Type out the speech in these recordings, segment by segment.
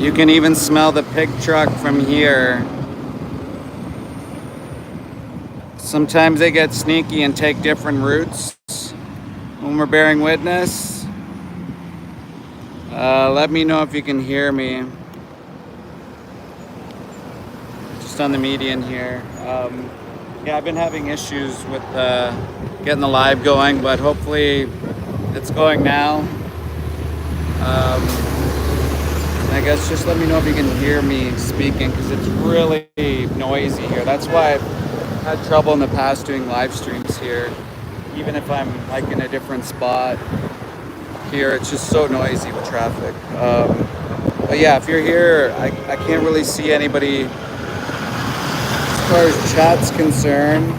You can even smell the pig truck from here. Sometimes they get sneaky and take different routes when we're bearing witness. Let me know if you can hear me. Just on the median here. Yeah, I've been having issues with getting the live going, but hopefully it's going now. I guess just let me know if you can hear me speaking, because it's really noisy here. That's why I've had trouble in the past doing live streams here. Even if I'm like in a different spot here, it's just so noisy with traffic. But yeah, if you're here, I can't really see anybody as far as chat's concerned.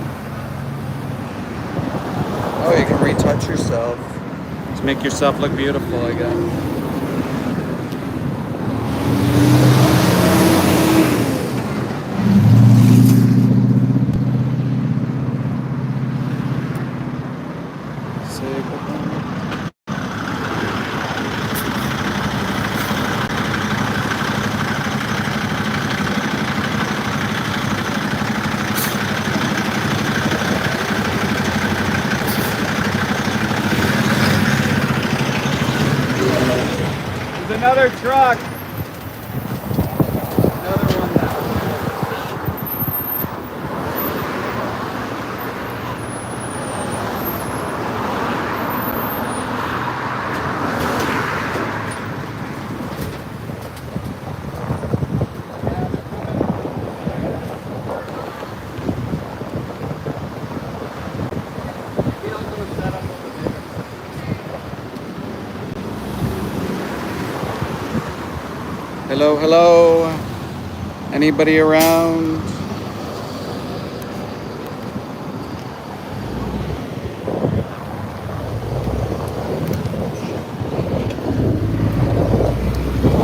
Oh, you can retouch yourself to make yourself look beautiful, I guess. Another truck. Another one now. Hello, hello. Anybody around?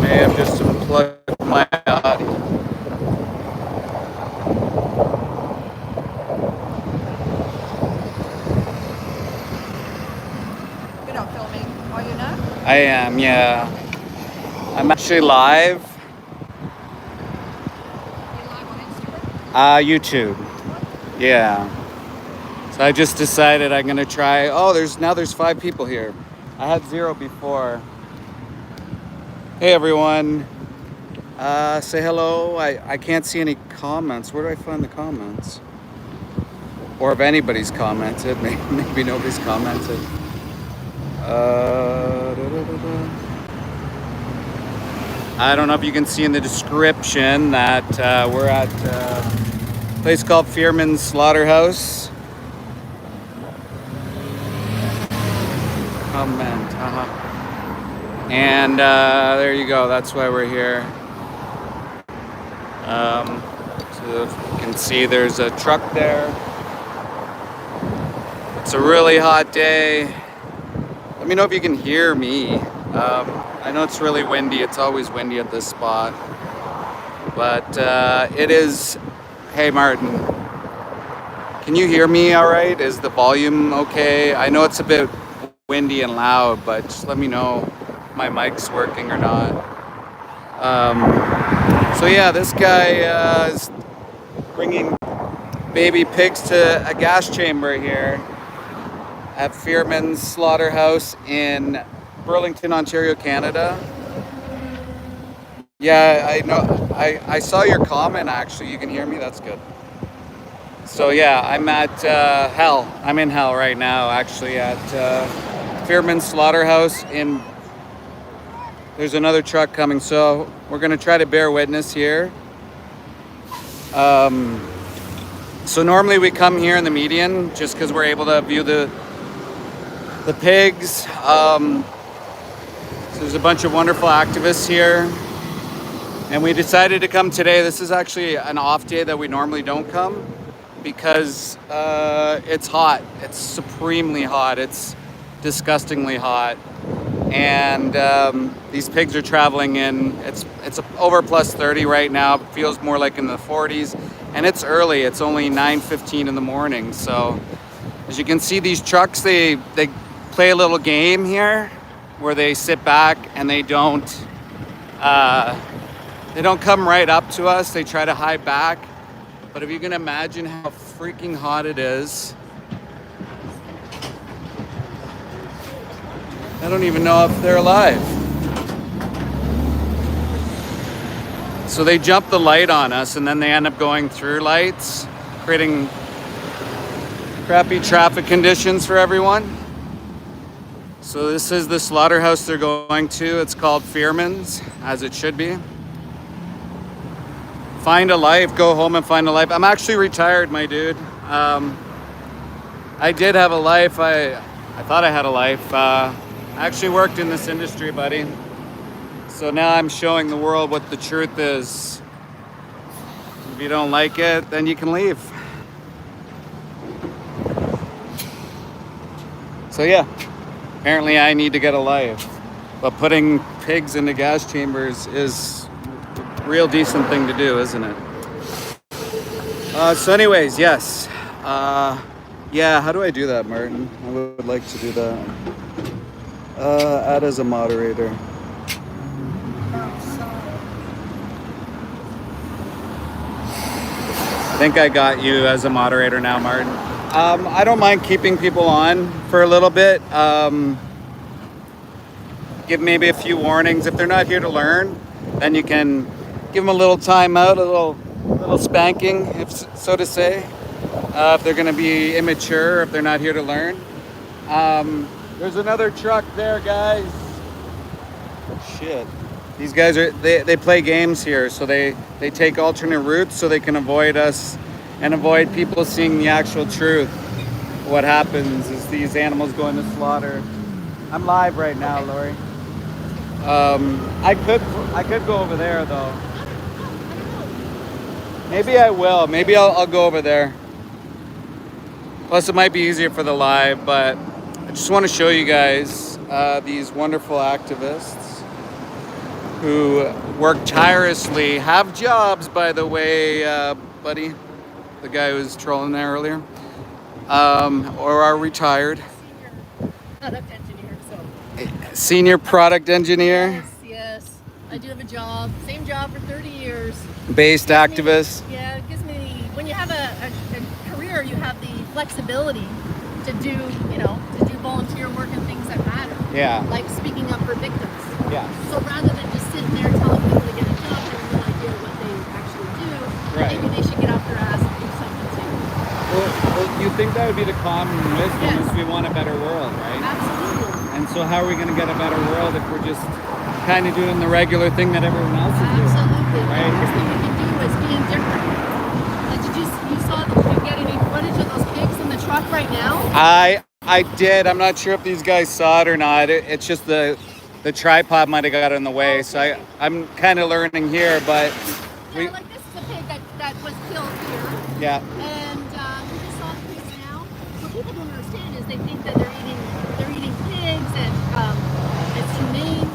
May have just unplugged my audio. You're not filming, are you now? I am, yeah. I'm actually live. You're live on Instagram? YouTube. Yeah. So I just decided I'm gonna try. Oh, there's 5 people here. I had 0 before. Hey everyone. Say hello. I can't see any comments. Where do I find the comments? Or if anybody's commented. Maybe nobody's commented. I don't know if you can see in the description that we're at a place called Fearman's Slaughterhouse. Comment. And there you go. That's why we're here. So if you can see, there's a truck there. It's a really hot day. Let me know if you can hear me. I know it's really windy. It's always windy at this spot. But it is... Hey, Martin. Can you hear me all right? Is the volume okay? I know it's a bit windy and loud, but just let me know if my mic's working or not. So yeah, this guy is bringing baby pigs to a gas chamber here at Fearman's Slaughterhouse in Burlington, Ontario, Canada. Yeah, I know. I saw your comment, actually. You can hear me? That's good. So yeah, I'm at hell. I'm in hell right now, actually, at Fearman's Slaughterhouse in... There's another truck coming, so we're going to try to bear witness here. So normally we come here in the median just because we're able to view the pigs. So there's a bunch of wonderful activists here. And we decided to come today. This is actually an off day that we normally don't come because it's hot. It's supremely hot. It's disgustingly hot. And these pigs are traveling in, it's over plus 30 right now. It feels more like in the 40s. And it's early. It's only 9:15 in the morning. So as you can see, these trucks, they play a little game here where they sit back and they don't They don't come right up to us. They try to hide back. But if you can imagine how freaking hot it is, I don't even know if they're alive. So they jump the light on us, and then they end up going through lights, creating crappy traffic conditions for everyone. So this is the slaughterhouse they're going to. It's called Fearman's, as it should be. Find a life, go home and find a life. I'm actually retired, my dude. I did have a life. I thought I had a life. I actually worked in this industry, buddy. So now I'm showing the world what the truth is. If you don't like it, then you can leave. So yeah, apparently I need to get a life. But putting pigs into gas chambers is a real decent thing to do, isn't it? So anyways, yes. Yeah, how do I do that, Martin? I would like to do that. Add as a moderator. I think I got you as a moderator now, Martin. I don't mind keeping people on for a little bit. Give maybe a few warnings. If they're not here to learn, then you can give them a little time out, a little spanking, if so to say. If they're going to be immature, if they're not here to learn. There's another truck there, guys. Shit. These guys they play games here, so they take alternate routes so they can avoid us and avoid people seeing the actual truth. What happens is these animals go into slaughter. I'm live right now, Lori. I could go over there though. Maybe I will. Maybe I'll go over there. Plus, it might be easier for the live, but I just want to show you guys these wonderful activists who work tirelessly, have jobs, by the way, buddy, the guy who was trolling there earlier, or are retired. Product engineer, so. Senior product engineer. Yes. I do have a job, same job for 30 years. Based activist. Yeah, it gives me, when you have a career, you have the flexibility to do volunteer work and things that matter. Yeah. Like speaking up for victims. Yeah. So rather than just sitting there telling people to get a job, having no idea what they actually do, Right. maybe they should get off their ass and do something too. Well, you think that would be the common wisdom Yes. is we want a better world, right? Absolutely. And so how are we going to get a better world if we're just kind of doing the regular thing that everyone else is doing? Absolutely. Right. The worst thing we can do is being different. Like, you saw that you get any footage of those pigs in the truck right now? I did. I'm not sure if these guys saw it or not. It's just the tripod might have got in the way. So I'm kind of learning here, but Yeah, like this is a pig that was killed here. yeah. And we just saw the pigs now. What people don't understand is they think that they're eating pigs and it's humane.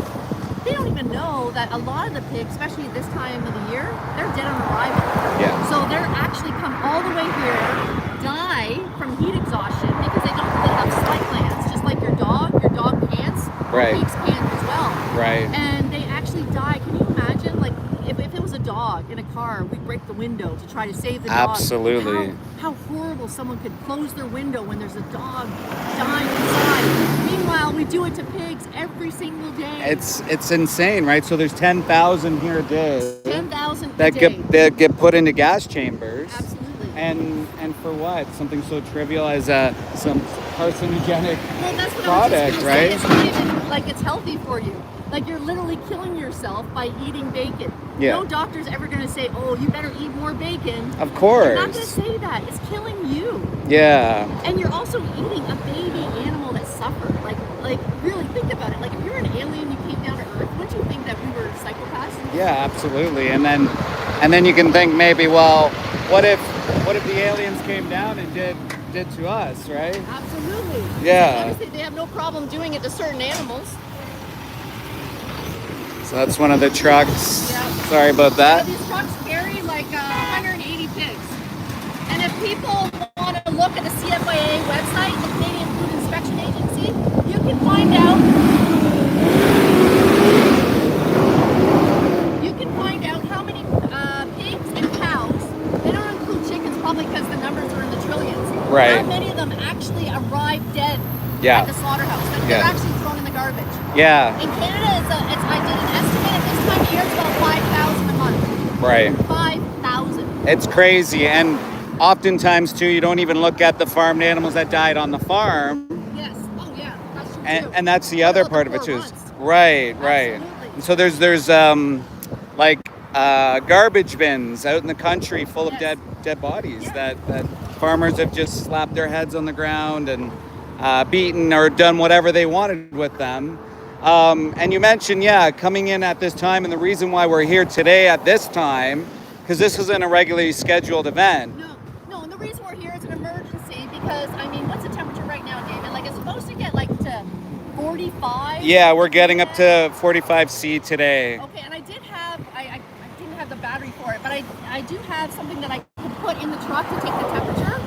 They don't even know that a lot of the pigs, especially this time of the year, they're dead on arrival. Yeah. So they're actually come all the way here, die from heat exhaustion because they don't really have sight glands, just like your dog pants, Right. pigs pant as well. Right. And they actually die. Can you imagine, like, if it was a dog in a car, we'd break the window to try to save the dog. Absolutely. How horrible someone could close their window when there's a dog dying inside. Meanwhile, we do it to pigs every single day. It's insane, right? So there's 10,000 here a day 10,000 a that day. get put into gas chambers. Absolutely. And for what? Something so trivial as some carcinogenic Well, that's what product, I was just gonna right? say. It's not even like it's healthy for you. Like, you're literally killing yourself by eating bacon. Yeah. No doctor's ever going to say, oh, you better eat more bacon. Of course. They're not going to say that. It's killing you. Yeah. And you're also eating a baby animal that suffered. Like really think about it. Like, if you're an alien, you came down to Earth, wouldn't you think that we were psychopaths? Yeah, absolutely. And then you can think maybe, well, what if the aliens came down and did to us, right? Absolutely. Yeah. Obviously, they have no problem doing it to certain animals. So that's one of the trucks. Yeah. Sorry about that. These trucks carry like 180 pigs. And if people want to look at the CFIA website, the Canadian Food Inspection Agency, you can find out how Right. How many of them actually arrive dead Yeah. at the slaughterhouse? They're Yeah. actually thrown in the garbage. Yeah. In Canada, I did an estimate at this time of year, it's about 5,000 a month. Right. 5,000. It's crazy. And oftentimes, too, you don't even look at the farmed animals that died on the farm. Yes. Oh, yeah. That's true, too. And that's the What other about part the of it, poor too. ones? Right. Absolutely. And so there's like garbage bins out in the country full of Yes. dead bodies Yes. that farmers have just slapped their heads on the ground and beaten or done whatever they wanted with them. And you mentioned, coming in at this time, and the reason why we're here today at this time, because this isn't a regularly scheduled event. No, and the reason we're here is an emergency because, I mean, what's the temperature right now, David? Like, it's supposed to get, like, to 45? Yeah, we're getting up to 45 C today. Okay, and I didn't have the battery for it, but I do have something that I could put in the truck to take the temperature.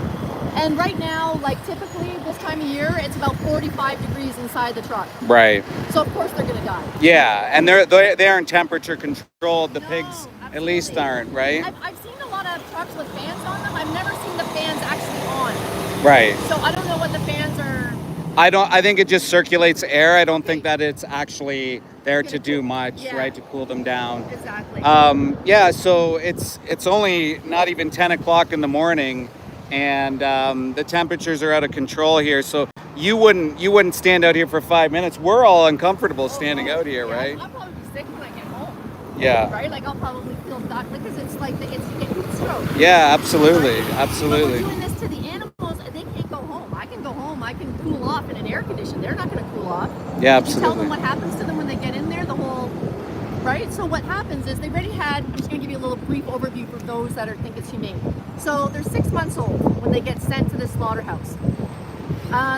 And right now, like typically this time of year, it's about 45 degrees inside the truck. Right. So of course they're gonna die. Yeah, and they aren't temperature controlled. The No, pigs at absolutely. least aren't, right? I've seen a lot of trucks with fans on them. I've never seen the fans actually on. Right. So I don't know what the fans are. I think it just circulates air. I don't think that it's actually there to do much, Yeah. right? To cool them down. Exactly. So it's only not even 10 o'clock in the morning, and the temperatures are out of control here. So you wouldn't stand out here for 5 minutes. We're all uncomfortable standing out here, Yeah, right? I'll probably be sick when I get home. Yeah. Right? Like I'll probably feel that because it's like it's heat stroke. Yeah, absolutely, But absolutely. we're doing this to the animals. They can't go home. I can go home. I can cool off in an air condition. They're not going to cool off. Yeah, You tell absolutely. them what happens to them when they get in there. The whole right. So what happens is they've already had. I'm just going to give you a little brief overview for those that think it's humane. So they're 6 months old when they get sent to the slaughterhouse.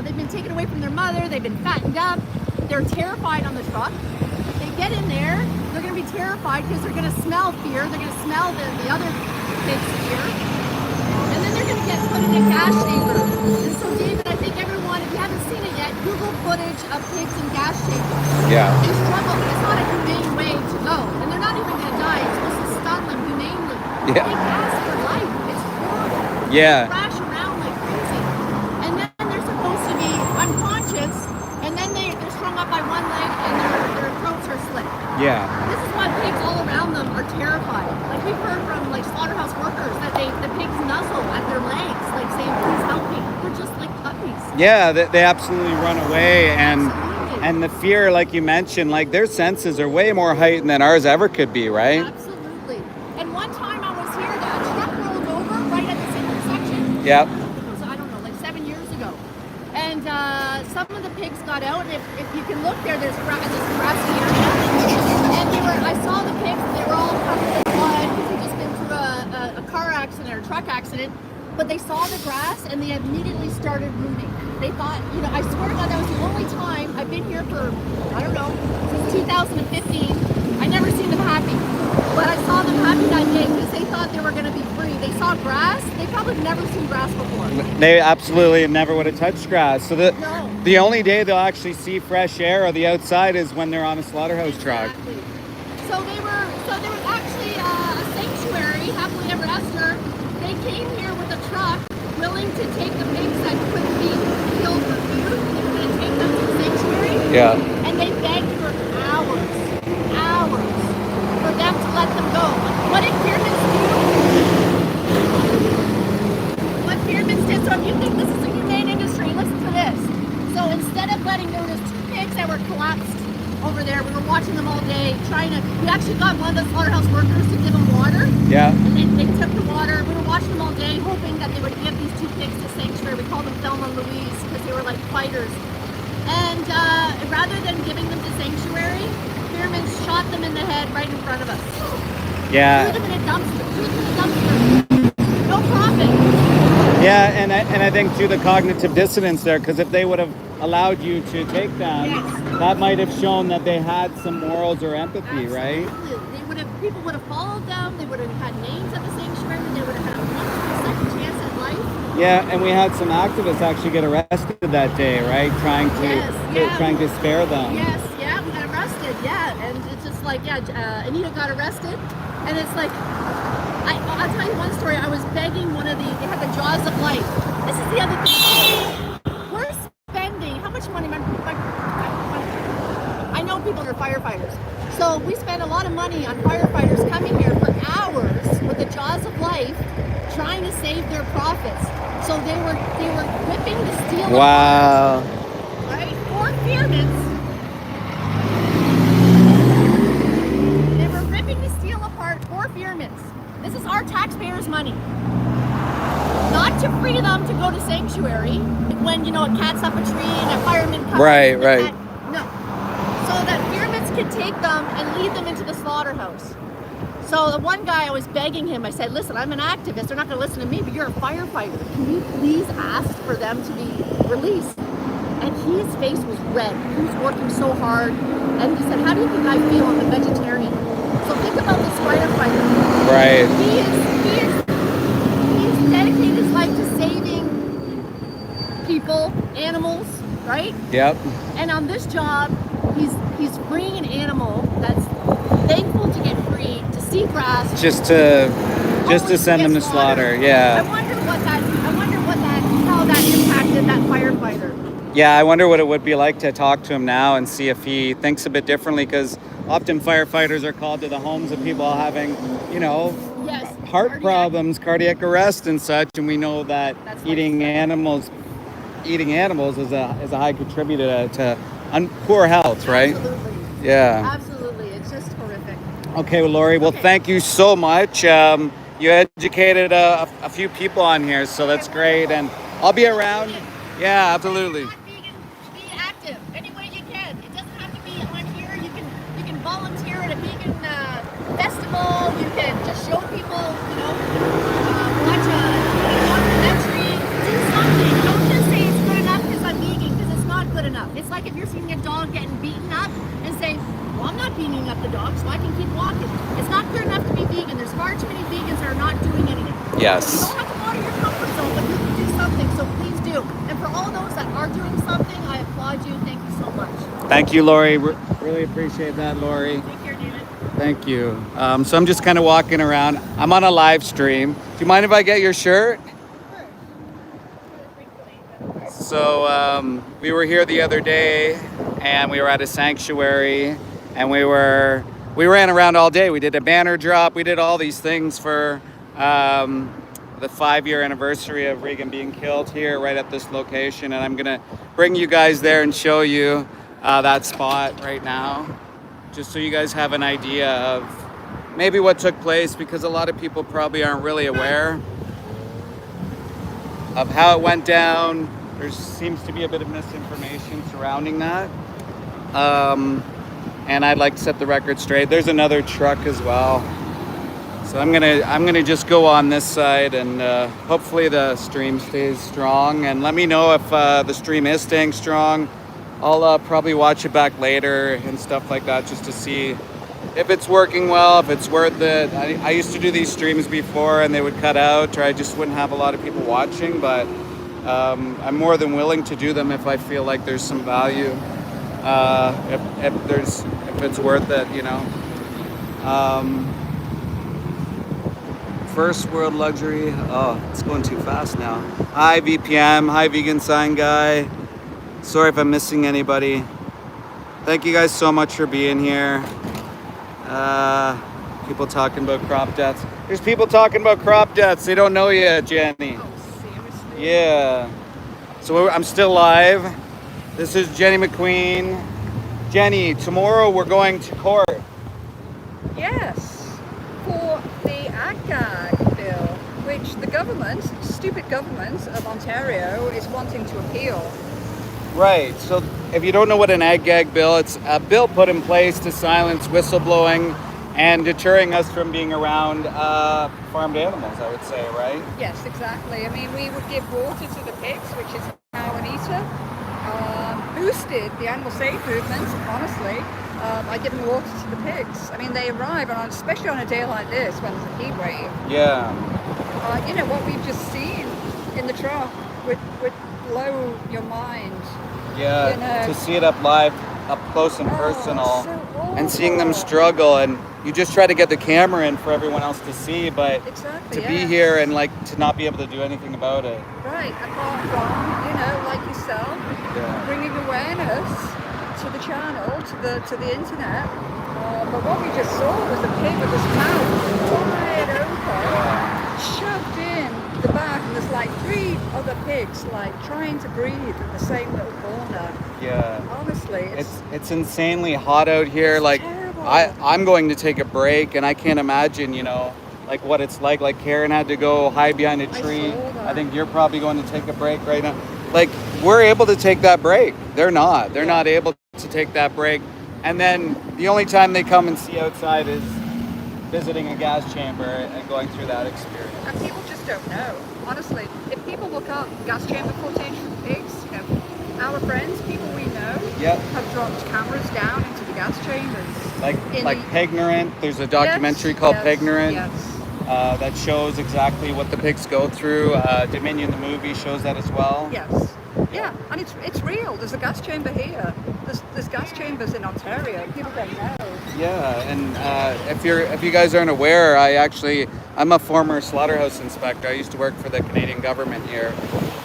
They've been taken away from their mother. They've been fattened up. They're terrified on the truck. They get in there. They're going to be terrified because they're going to smell fear. They're going to smell the other pigs' fear. And then they're going to get put in a gas chamber. And so, David, I think everyone, if you haven't seen it yet, Google footage of pigs in gas chambers. Yeah. They struggle. It's not a humane way to go. And they're not even going to die. It's supposed to stun them humanely. Yeah. They gas for life. It's horrible. Yeah. They crash around like crazy. And then they're supposed to be unconscious. And then they're strung up by one leg and their throats are slit. Yeah. This is why pigs all around them are terrified. Like we've heard from like slaughterhouse workers that the pigs nuzzle at their legs, like saying, "Please help me." They're just like puppies. Yeah, they absolutely run away, and Absolutely. and the fear, like you mentioned, like their senses are way more heightened than ours ever could be, right? Absolutely. And one time I was here, the truck rolled over right at this intersection. Yep. It was, I don't know, like 7 years ago. And some of the pigs got out, and if you can look there, there's this grassy area. And I saw the pigs, they were all covered in blood because they'd just been through a car accident or a truck accident. But they saw the grass and they immediately started rooting. They thought, I swear to God, that was the only time I've been here for, I don't know, since 2015. I never seen them happy. But I saw them happy that day because they thought they were going to be free. They saw grass. They probably never seen grass before. They absolutely never would have touched grass. So No. the only day they'll actually see fresh air or the outside is when they're on a slaughterhouse truck. Exactly. So there was actually a sanctuary, happily ever after. They came here with a truck, willing to take the pigs that couldn't be killed for food. They were going to take them to the sanctuary. Yeah. And they begged for hours for them to let them go. What did pyramids do? What pyramids did? So if you think this is a humane industry, listen to this. So instead of there were just 2 pigs that were collapsed over there. We were watching them all day, we actually got one of the slaughterhouse workers to give them water. Yeah. And they took the water. We were watching them all day, hoping that they would give these 2 pigs to sanctuary. We called them Thelma and Louise because they were like fighters. And rather than giving them to sanctuary, pyramids shot them in the head right in front of us. Yeah. Threw them in a dumpster. No profit. Yeah, and I think too the cognitive dissonance there, because if they would have allowed you to take them, Yes. that might have shown that they had some morals or empathy, right? Absolutely. People would have followed them. They would have had names at the sanctuary. They would have had a second chance at life. Yeah, and we had some activists actually get arrested that day, right? Trying to spare them. Yes, yeah, we got arrested, yeah. And it's just like, Anita got arrested. And it's like, I'll tell you one story. I was begging one of they had the Jaws of Life. This is the other thing. We're spending, how much money? I know people are firefighters. So we spend a lot of money on firefighters coming here for hours with the Jaws of Life trying to save their profits. So they were ripping the steel Wow. apart, right? For Fearmans. They were ripping the steel apart for Fearmans. This is our taxpayers' money. Not to free them to go to sanctuary when, you know, it cats up a tree and a fireman comes. Right. No. So that Fearmans could take them and lead them into the slaughterhouse. So the one guy, I was begging him, I said, listen, I'm an activist, they're not gonna listen to me, but you're a firefighter. Can you please ask for them to be released? And his face was red. He was working so hard. And he said, how do you think I feel? I'm a vegetarian. So think about this firefighter. Right. He's dedicated his life to saving people, animals, right? Yep. And on this job, he's freeing an animal that's thankful to get free, to see grass. Just to send them to slaughter. Yeah. I wonder how that impacted that firefighter. Yeah, I wonder what it would be like to talk to him now and see if he thinks a bit differently, because often firefighters are called to the homes of people having, you know, Yes, heart problems, cardiac arrest and such, and we know that That's eating animals is a high contributor to poor health, right? Absolutely. Yeah. Absolutely. It's just horrific. Okay, well, Lori, well, thank you so much. You educated a few people on here, so that's great, and I'll be around. Yeah, absolutely. If you're not vegan, be active any way you can. It doesn't have to be on here. You can volunteer at a vegan festival. You can just show people, you know, watch a documentary. Do something. Don't just say it's good enough because I'm vegan, because it's not good enough. It's like if you're seeing a dog getting beaten up and saying, well, I'm not beating up the dog, so I can keep walking. It's not good enough to be vegan. There's far too many vegans that are not doing anything. Yes. You don't have to go out of your comfort zone, but you can do something, so please do. And for all those that are doing something, I applaud you. Thank you so much. Thank you, Lori. Really appreciate that, Lori. Take care, David. Thank you. So I'm just kind of walking around. I'm on a live stream. Do you mind if I get your shirt? So we were here the other day, and we were at a sanctuary, and we ran around all day. We did a banner drop. We did all these things for the 5-year anniversary of Regan being killed here right at this location. And I'm gonna bring you guys there and show you that spot right now, just so you guys have an idea of maybe what took place, because a lot of people probably aren't really aware of how it went down. There seems to be a bit of misinformation surrounding that. And I'd like to set the record straight. There's another truck as well. So I'm gonna just go on this side, and hopefully the stream stays strong. And let me know if the stream is staying strong. I'll probably watch it back later and stuff like that, just to see if it's working well, if it's worth it. I used to do these streams before, and they would cut out, or I just wouldn't have a lot of people watching. But I'm more than willing to do them if I feel like there's some value, if it's worth it, you know. First world luxury. Oh, it's going too fast now. Hi VPM. Hi Vegan Sign Guy. Sorry if I'm missing anybody. Thank you guys so much for being here. People talking about crop deaths. There's people talking about crop deaths. They don't know yet, Jenny. Oh, seriously? Yeah. So I'm still live. This is Jenny McQueen. Jenny, tomorrow we're going to court. Yes, for the AGAG bill, which the government, stupid government of Ontario, is wanting to appeal. Right. So if you don't know what an ag-gag bill, it's a bill put in place to silence whistleblowing and deterring us from being around farmed animals, I would say, right? Yes, exactly. I mean, we would give water to the pigs, which is now an eater. Boosted the animal safe movement, honestly, by giving water to the pigs. I mean, they arrive, and especially on a day like this when there's a heat wave. Yeah. You know, what we've just seen in the truck would blow your mind. Yeah, You know. to see it up live, up close and Oh, personal, so and seeing them awful. struggle. And you just try to get the camera in for everyone else to see, but Exactly, to be yes. here and like to not be able to do anything about it. Right, apart from, like yourself, Yeah. bringing awareness to the channel, to the internet. But what we just saw was a pig with his mouth wide open, shoved in the back, and there's like 3 other pigs like trying to breathe in the same little corner. Yeah. Honestly, It's insanely hot out here. Like terrible. I'm going to take a break, and I can't imagine, like what it's like. Like Karen had to go hide behind a tree. saw that. I think you're probably going to take a break right now. Like we're able to take that break. They're not. They're not able to take that break. And then the only time they come and see outside is visiting a gas chamber and going through that experience. And people just don't know. Honestly, if people look up gas chamber footage from pigs, our friends, people we know, have dropped cameras down into the gas chambers. Like Pignorant. There's a documentary called Pignorant. Yes. That shows exactly what the pigs go through. Dominion, the movie, shows that as well. Yes. Yeah, and it's real. There's a gas chamber here. There's gas chambers in Ontario. People don't know. Yeah, and if you guys aren't aware, I'm a former slaughterhouse inspector. I used to work for the Canadian government here,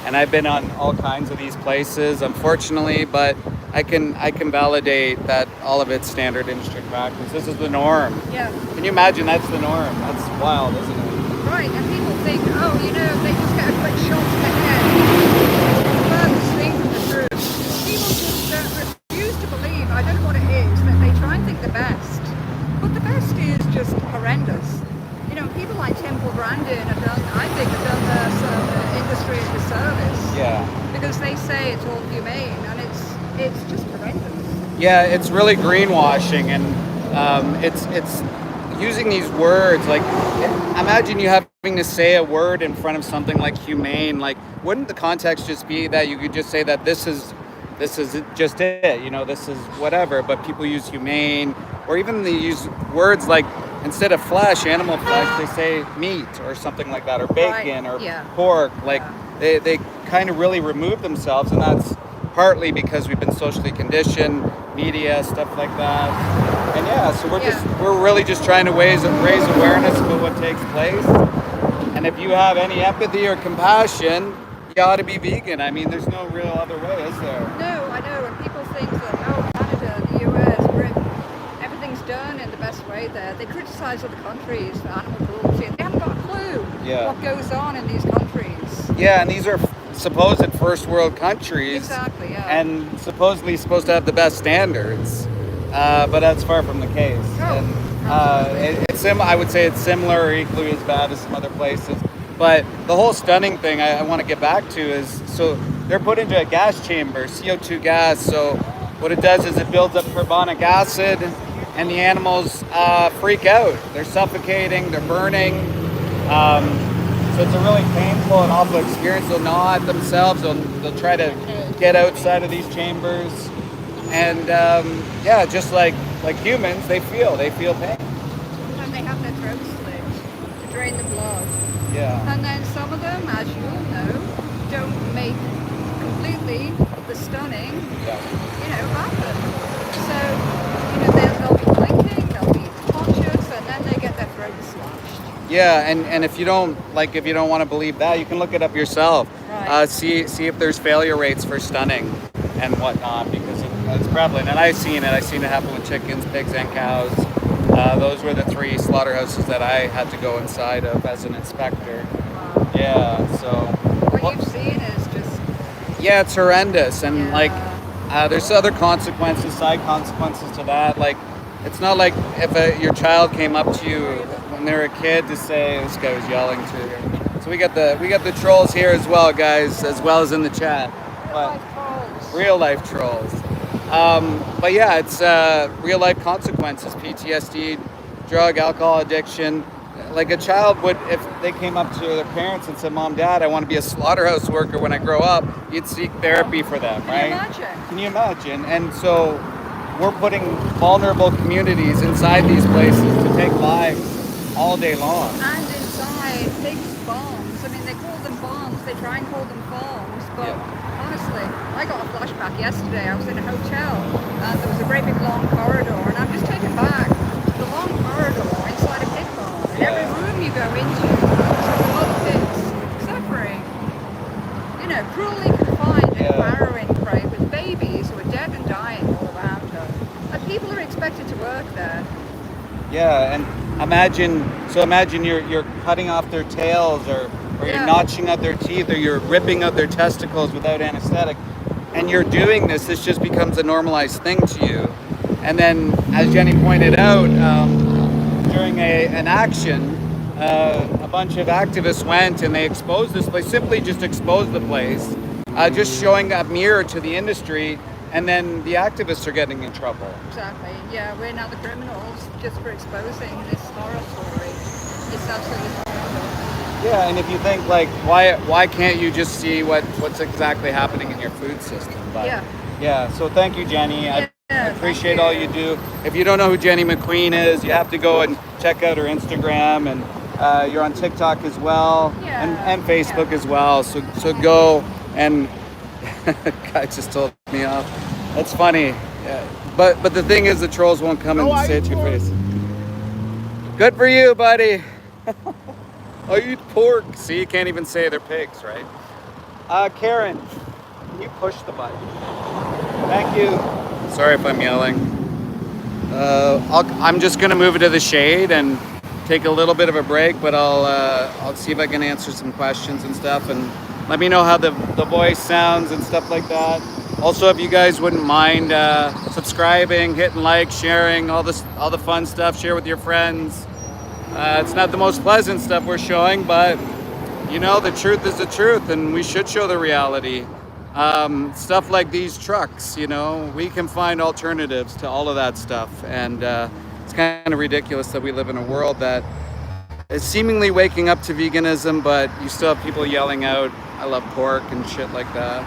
and I've been on all kinds of these places, unfortunately, but I can validate that all of it's standard industry practice. This is the norm. Yeah. Can you imagine that's the norm? That's wild, isn't it? Right, and people think, they just get a quick shot to the head. It's the furthest thing from the truth. People just refuse to believe, I don't know what it is, that they try and think the best. But the best is just horrendous. People like Temple Grandin have done the industry a disservice. Yeah. Because they say it's all humane, and it's just horrendous. Yeah, it's really greenwashing, and it's using these words. Like, imagine you having to say a word in front of something like humane. Like, wouldn't the context just be that you could just say that this is just it? This is whatever. But people use humane, or even they use words like, instead of flesh, animal flesh, they say meat or something like that, or bacon or pork. Like, they kind of really remove themselves, and that's partly because we've been socially conditioned, media, stuff like that. And so we're really just trying to raise awareness about what takes place. And if you have any empathy or compassion, you ought to be vegan. I mean, there's no real other way, is there? No, I know, and people think that, Canada, the US, Britain, everything's done in the best way there. They criticize other countries for animal cruelty, and they haven't got a clue what goes on in these countries. Yeah, and these are supposed first world countries. Exactly, yeah. And supposedly supposed to have the best standards. But that's far from the case. I would say it's similar or equally as bad as some other places. But the whole stunning thing I want to get back to is, so they're put into a gas chamber, CO2 gas. So what it does is it builds up carbonic acid, and the animals freak out. They're suffocating, they're burning. So it's a really painful and awful experience. They'll gnaw at themselves. They'll try to get outside of these chambers. And just like humans, they feel pain. And they have their throats slit to drain the blood. Yeah. And then some of them, as you all know, don't make completely the stunning, happen. So, they'll be blinking, they'll be conscious, and then they get their throats slashed. Yeah, and if you don't want to believe that, you can look it up yourself. Right. See if there's failure rates for stunning and whatnot, because it's prevalent. And I've seen it happen with chickens, pigs, and cows. Those were the 3 slaughterhouses that I had to go inside of as an inspector. Wow. Yeah, so... What you've seen is just... Yeah, it's horrendous. And, there's other consequences, side consequences to that. Like, it's not like if your child came up to you when they were a kid to say, this guy was yelling to you. So we got the trolls here as well, guys, as well as in the chat. Real life trolls. But yeah, it's real life consequences, PTSD, drug, alcohol addiction. Like a child would, if they came up to their parents and said, Mom, Dad, I want to be a slaughterhouse worker when I grow up, you'd seek therapy for them, right? Can you imagine? And so we're putting vulnerable communities inside these places to take lives all day long. And inside pigs' farms. I mean, they call them farms, they try and call them farms, but honestly, I got a flashback yesterday. I was in a hotel, and there was a great big long corridor, and I'm just taken back to the long corridor imagine you're cutting off their tails, or Yeah. you're notching out their teeth, or you're ripping out their testicles without anesthetic, and you're doing this. This just becomes a normalized thing to you. And then, as Jenny pointed out, during an action, a bunch of activists went and they exposed this place. Simply just exposed the place, just showing a mirror to the industry. And then the activists are getting in trouble. Exactly. Yeah, we're now the criminals just for exposing this horror story. It's absolutely horrible. Yeah, and if you think like, why can't you just see what's exactly happening in your food system? But, yeah. So thank you, Jenny. I appreciate all you do. If you don't know who Jenny McQueen is, you have to go and check out her Instagram, and you're on TikTok as well, and Facebook as well. So go and. Guy just told me off. That's funny. Yeah. But the thing is, the trolls won't come and say it to your face. Good for you, buddy. I eat pork. See, you can't even say they're pigs, right? Karen, can you push the button? Thank you. Sorry if I'm yelling. I'm just gonna move it to the shade and take a little bit of a break, but I'll see if I can answer some questions and stuff, and let me know how the voice sounds and stuff like that. Also, if you guys wouldn't mind subscribing, hitting like, sharing, all the fun stuff, share with your friends. It's not the most pleasant stuff we're showing, but you know, the truth is the truth, and we should show the reality. Stuff like these trucks, you know, we can find alternatives to all of that stuff, and it's kind of ridiculous that we live in a world that is seemingly waking up to veganism, but you still have people yelling out, "I love pork" and shit like that.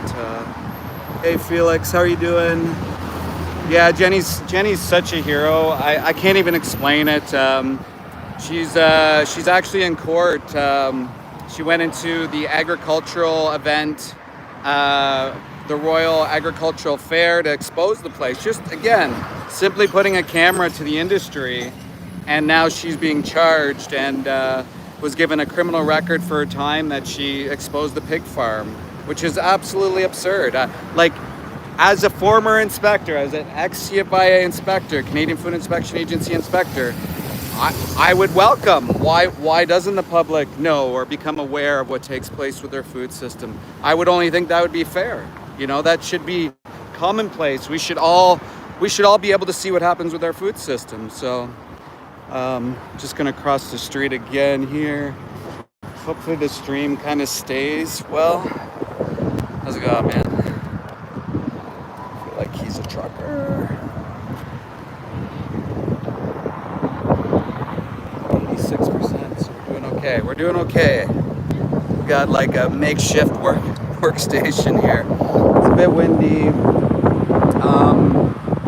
Hey Felix, how are you doing? Yeah, Jenny's such a hero. I can't even explain it. She's actually in court. She went into the agricultural event, the Royal Agricultural Fair, to expose the place. Just again, simply putting a camera to the industry, and now she's being charged and was given a criminal record for a time that she exposed the pig farm, which is absolutely absurd. Like, as a former inspector, as an ex-CFIA inspector, Canadian Food Inspection Agency inspector, I would welcome. Why doesn't the public know or become aware of what takes place with their food system? I would only think that would be fair. You know, that should be commonplace. We should all be able to see what happens with our food system. So, just gonna cross the street again here. Hopefully the stream kind of stays well. How's it going, man? I feel like he's a trucker. 86%, so we're doing okay. We're doing okay. We got like a makeshift workstation here. It's a bit windy.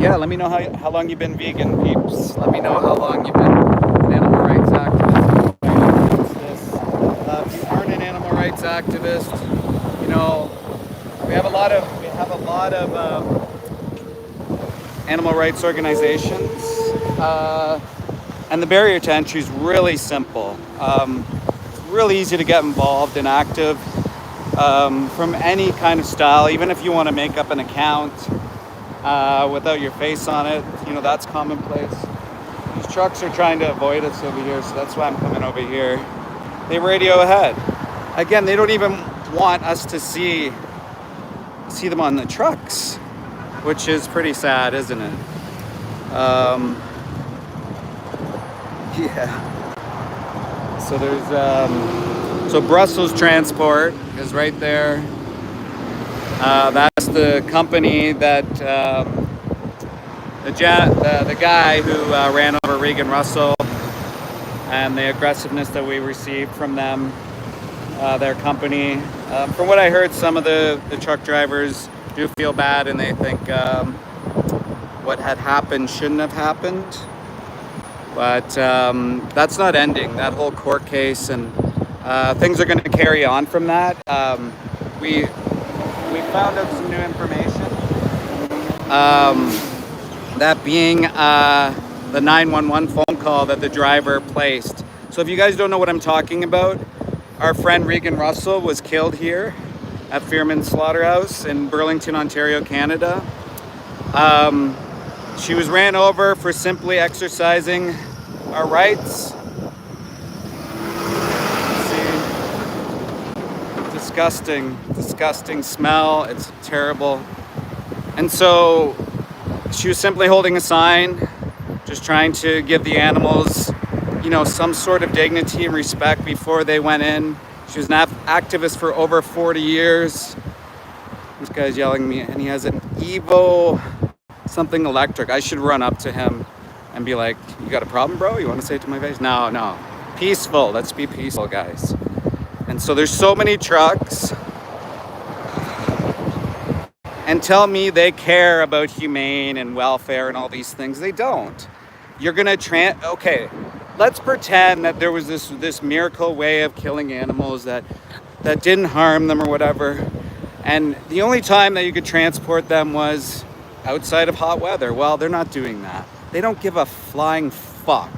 Yeah, let me know how long you've been vegan, peeps. Let me know how long you've been an animal rights activist. If you aren't an animal rights activist, you know, we have a lot of animal rights organizations, and the barrier to entry is really simple. It's really easy to get involved and active from any kind of style, even if you want to make up an account without your face on it. You know, that's commonplace. These trucks are trying to avoid us over here, so that's why I'm coming over here. They radio ahead. Again, they don't even want us to see them on the trucks, which is pretty sad, isn't it? Yeah. So there's so Brussels Transport is right there. That's the company that the guy who ran over Regan Russell, and the aggressiveness that we received from them, their company. From what I heard, some of the truck drivers do feel bad, and they think what had happened shouldn't have happened. But that's not ending. That whole court case, and things are going to carry on from that. We found out some new information. That being the 911 phone call that the driver placed. So if you guys don't know what I'm talking about, our friend Regan Russell was killed here at Fearman Slaughterhouse in Burlington, Ontario, Canada. She was ran over for simply exercising our rights disgusting, disgusting smell. It's terrible. And so she was simply holding a sign, just trying to give the animals, you know, some sort of dignity and respect before they went in. She was an activist for over 40 years. This guy's yelling at me, and he has an Evo something electric. I should run up to him and be like, you got a problem, bro? You want to say it to my face? No, no. Peaceful. Let's be peaceful, guys. And so there's so many trucks. And tell me they care about humane and welfare and all these things. They don't. You're gonna okay, let's pretend that there was this miracle way of killing animals that didn't harm them or whatever. And the only time that you could transport them was outside of hot weather. Well, they're not doing that. They don't give a flying fuck.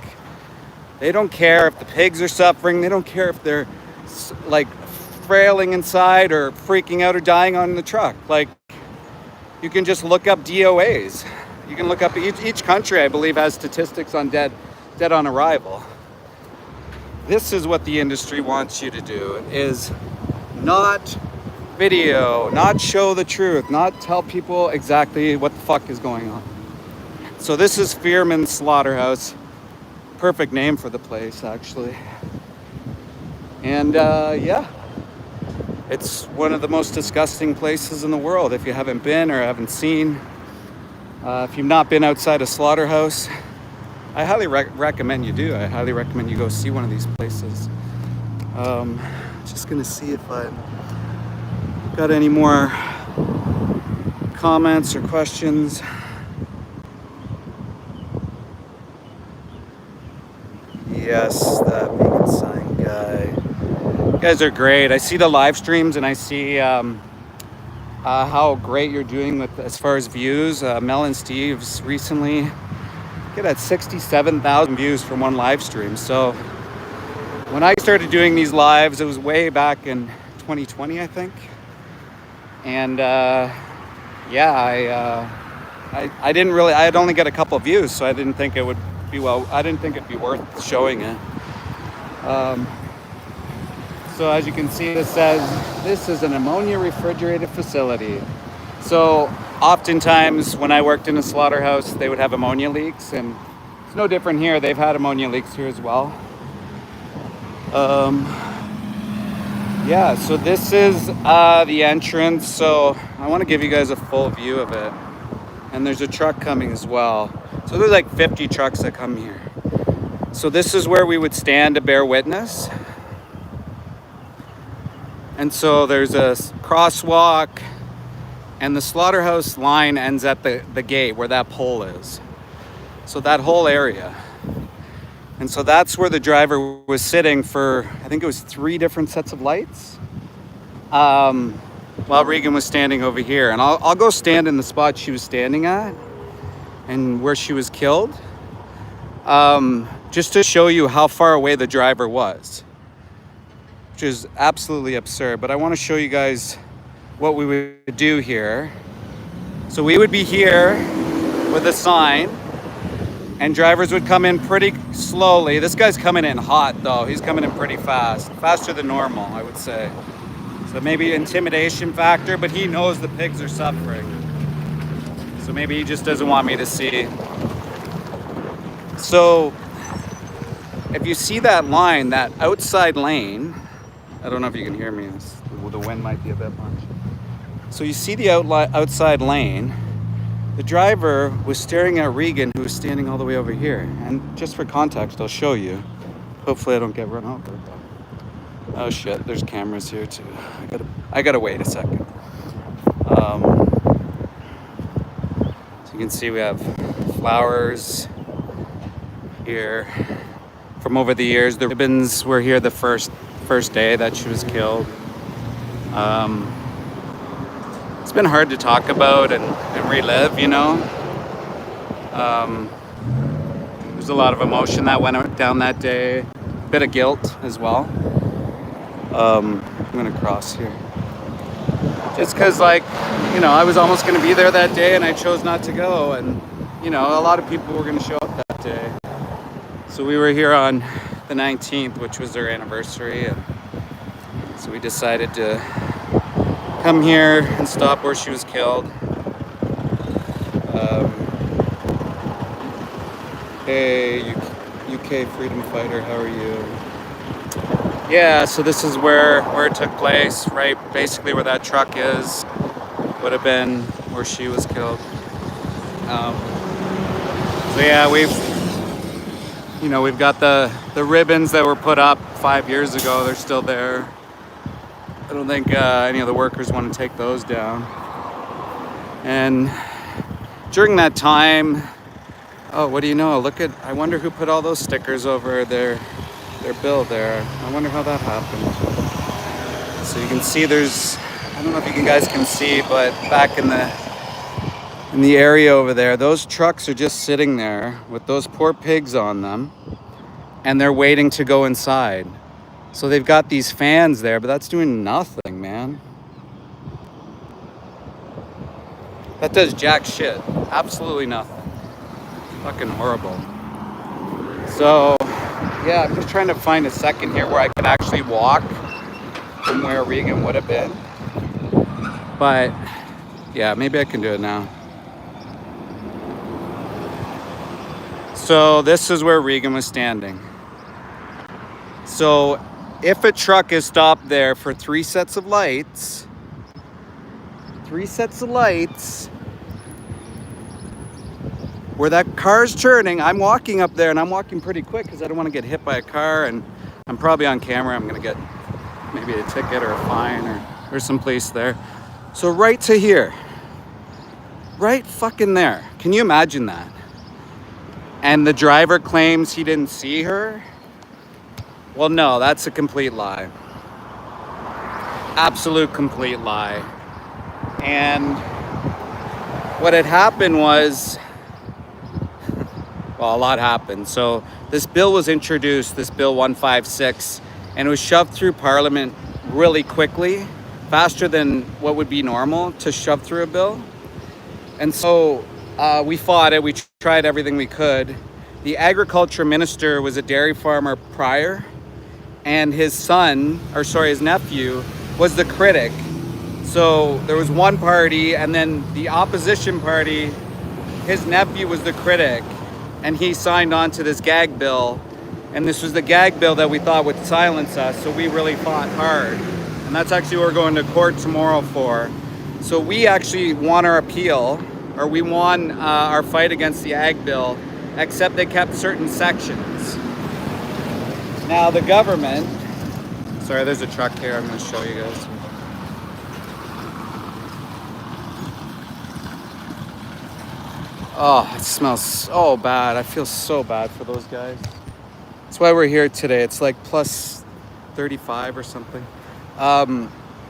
They don't care if the pigs are suffering. They don't care if they're like frailing inside or freaking out or dying on the truck. Like, you can just look up DOAs. You can look up each country, I believe, has statistics on dead on arrival. This is what the industry wants you to do, is not video, not show the truth, not tell people exactly what the fuck is going on. So this is Fearman's Slaughterhouse. Perfect name for the place, actually. And yeah, it's one of the most disgusting places in the world. If you haven't been or haven't seen, if you've not been outside a slaughterhouse, I highly recommend you do. I highly recommend you go see one of these places. Just gonna see if I got any more comments or questions. Yes, that Regan sign guy. You guys are great. I see the live streams and I see how great you're doing with as far as views. Mel and Steve's recently get at 67,000 views from one live stream. So when I started doing these lives, it was way back in 2020, I think. And yeah, I didn't really, I had only got a couple of views, so I didn't think it would be, well, I didn't think it'd be worth showing it. So as you can see, it says, this is an ammonia refrigerated facility. So oftentimes when I worked in a slaughterhouse, they would have ammonia leaks, and it's no different here. They've had ammonia leaks here as well. Yeah, so this is the entrance. So I want to give you guys a full view of it. And there's a truck coming as well. So there's like 50 trucks that come here. So this is where we would stand to bear witness. And so there's a crosswalk, and the slaughterhouse line ends at the gate where that pole is. So that whole area. And so that's where the driver was sitting for, I think it was 3 different sets of lights, while Regan was standing over here. And I'll go stand in the spot she was standing at and where she was killed, just to show you how far away the driver was, which is absolutely absurd. But I want to show you guys what we would do here. So we would be here with a sign, and drivers would come in pretty slowly. This guy's coming in hot though. He's coming in pretty fast, faster than normal, I would say. So maybe intimidation factor, but he knows the pigs are suffering. So maybe he just doesn't want me to see. So if you see that line, that outside lane, I don't know if you can hear me, the wind might be a bit much. So you see the outside lane. The driver was staring at Regan, who was standing all the way over here. And just for context, I'll show you. Hopefully I don't get run over. Oh shit, there's cameras here too. I gotta wait a second. So you can see we have flowers here. From over the years, the ribbons were here the first day that she was killed. It's been hard to talk about and relive, you know. There's a lot of emotion that went down that day, a bit of guilt as well. I'm gonna cross here. Just cause like, you know, I was almost gonna be there that day and I chose not to go, and you know, a lot of people were gonna show up that day. So we were here on the 19th, which was their anniversary, and so we decided to come here and stop where she was killed. Hey, UK freedom fighter, how are you? Yeah, so this is where it took place, right? Basically where that truck is, would have been where she was killed. So yeah, we've got the ribbons that were put up 5 years ago. They're still there. I don't think any of the workers want to take those down. And during that time, oh, what do you know? I wonder who put all those stickers over their bill there. I wonder how that happened. So you can see I don't know if you guys can see, but back in the area over there, those trucks are just sitting there with those poor pigs on them, and they're waiting to go inside. So they've got these fans there, but that's doing nothing, man. That does jack shit. Absolutely nothing. Fucking horrible. So, yeah, I'm just trying to find a second here where I could actually walk from where Regan would have been. But, yeah, maybe I can do it now. So this is where Regan was standing. So if a truck is stopped there for 3 sets of lights, where that car's turning, I'm walking up there, and I'm walking pretty quick because I don't want to get hit by a car, and I'm probably on camera. I'm going to get maybe a ticket or a fine, or there's some police there. So right to here. Right fucking there. Can you imagine that? And the driver claims he didn't see her? Well, no, that's a complete lie. Absolute complete lie. And what had happened was, well, a lot happened. So this bill was introduced, this Bill 156, and it was shoved through Parliament really quickly, faster than what would be normal to shove through a bill. And so we fought it. We tried everything we could. The agriculture minister was a dairy farmer prior, and his nephew was the critic. So there was one party, and then the opposition party, his nephew was the critic, and he signed on to this gag bill. And this was the gag bill that we thought would silence us, so we really fought hard. And that's actually what we're going to court tomorrow for. So we actually won our appeal, or we won our fight against the ag bill, except they kept certain sections. Now the government, sorry, there's a truck here, I'm going to show you guys. Oh, it smells so bad. I feel so bad for those guys. That's why we're here today. It's like plus 35 or something.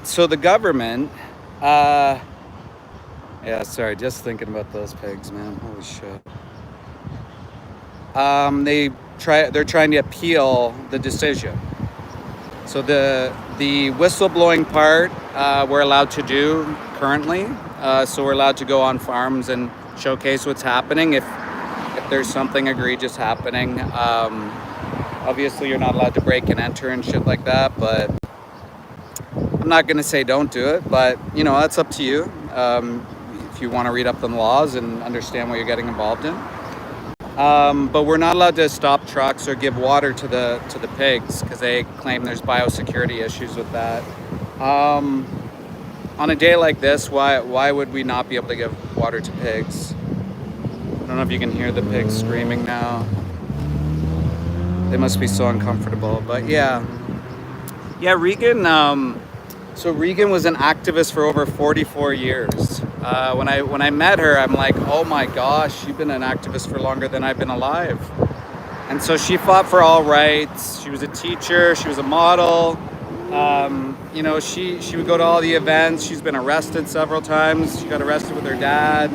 So the government, yeah, sorry, just thinking about those pigs, man. Holy shit. They're trying to appeal the decision. So the whistleblowing part we're allowed to do currently. So we're allowed to go on farms and showcase what's happening if there's something egregious happening. Obviously you're not allowed to break and enter and shit like that, but I'm not gonna say don't do it, but you know, that's up to you. If you want to read up on the laws and understand what you're getting involved in. But we're not allowed to stop trucks or give water to the pigs because they claim there's biosecurity issues with that. On a day like this, why would we not be able to give water to pigs? I don't know if you can hear the pigs screaming now. They must be so uncomfortable, but yeah, Regan. So Regan was an activist for over 44 years. When I met her, I'm like, oh my gosh, you've been an activist for longer than I've been alive. And so she fought for all rights. She was a teacher. She was a model. You know, she would go to all the events. She's been arrested several times. She got arrested with her dad.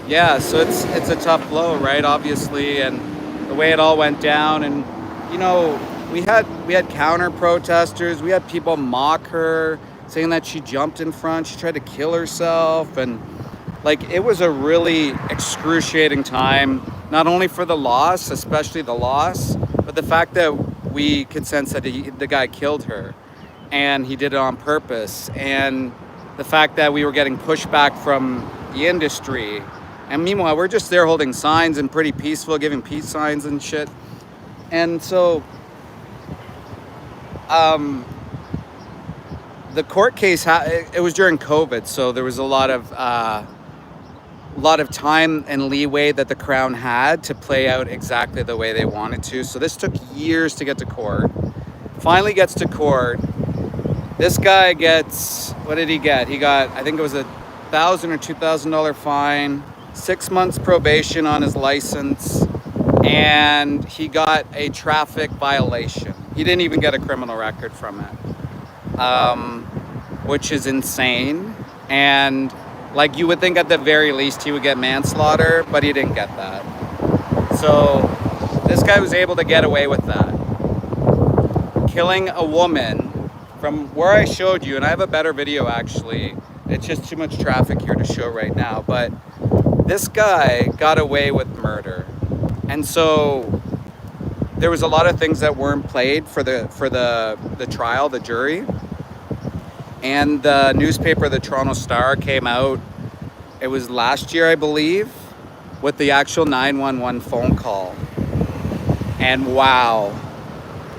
Yeah, so it's a tough blow, right? Obviously, and the way it all went down, and you know, we had counter protesters. We had people mock her, saying that she jumped in front. She tried to kill herself, and like it was a really excruciating time. Not only for the loss, especially the loss, but the fact that we could sense that the guy killed her. and he did it on purpose. And the fact that we were getting pushback from the industry, and meanwhile we're just there holding signs and pretty peaceful, giving peace signs and shit. And so the court case, it was during COVID, so there was a lot of time and leeway that the Crown had to play out exactly the way they wanted to. So this took years to get to court. Finally gets to court. This guy gets, what did he get? He got, I think it was $1,000 or $2,000 fine, 6 months probation on his license, and he got a traffic violation. He didn't even get a criminal record from it, which is insane. And like, you would think at the very least he would get manslaughter, but he didn't get that. So this guy was able to get away with that. Killing a woman from where I showed you, and I have a better video actually. It's just too much traffic here to show right now, but this guy got away with murder. And so there was a lot of things that weren't played for the trial, the jury. And the newspaper, the Toronto Star, came out, it was last year, I believe, with the actual 911 phone call. And wow,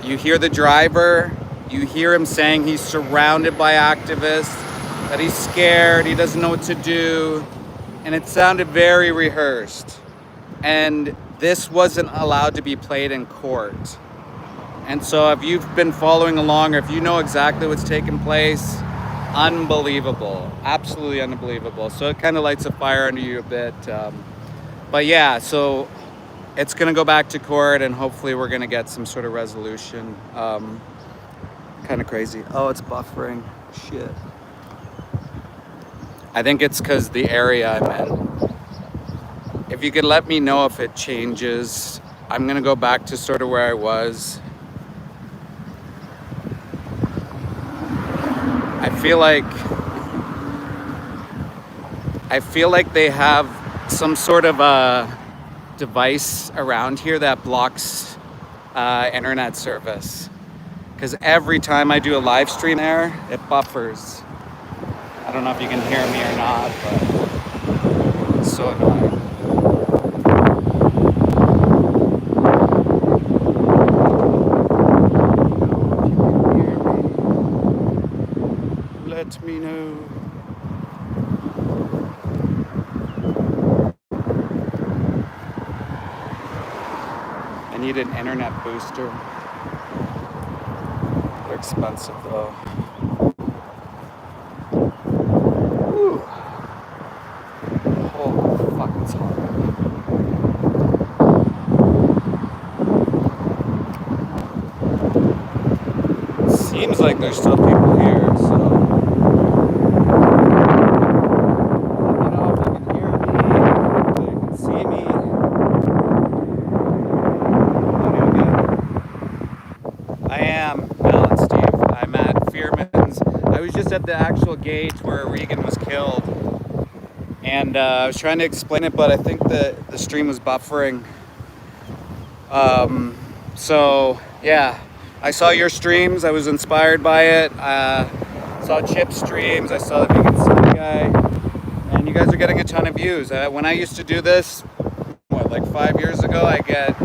you hear the driver, you hear him saying he's surrounded by activists, that he's scared, he doesn't know what to do, and it sounded very rehearsed. And this wasn't allowed to be played in court. And so if you've been following along, or if you know exactly what's taking place, unbelievable, absolutely unbelievable. So it kind of lights a fire under you a bit. But yeah, so it's gonna go back to court, and hopefully we're gonna get some sort of resolution. Kind of crazy. Oh, it's buffering, shit. I think it's because the area I'm in. If you could let me know if it changes, I'm gonna go back to sort of where I was. I feel like they have some sort of a device around here that blocks internet service. Because every time I do a live stream there, it buffers. I don't know if you can hear me or not, but it's so annoying. Let me know. I need an internet booster. They're expensive though. Whew. Oh fuck, it's hot. Seems like there's still people here, so at the actual gate where Regan was killed, and I was trying to explain it, but I think the stream was buffering. So yeah, I saw your streams, I was inspired by it. Saw Chip's streams, I saw the Vegan City guy, and you guys are getting a ton of views. When I used to do this, like 5 years ago, I get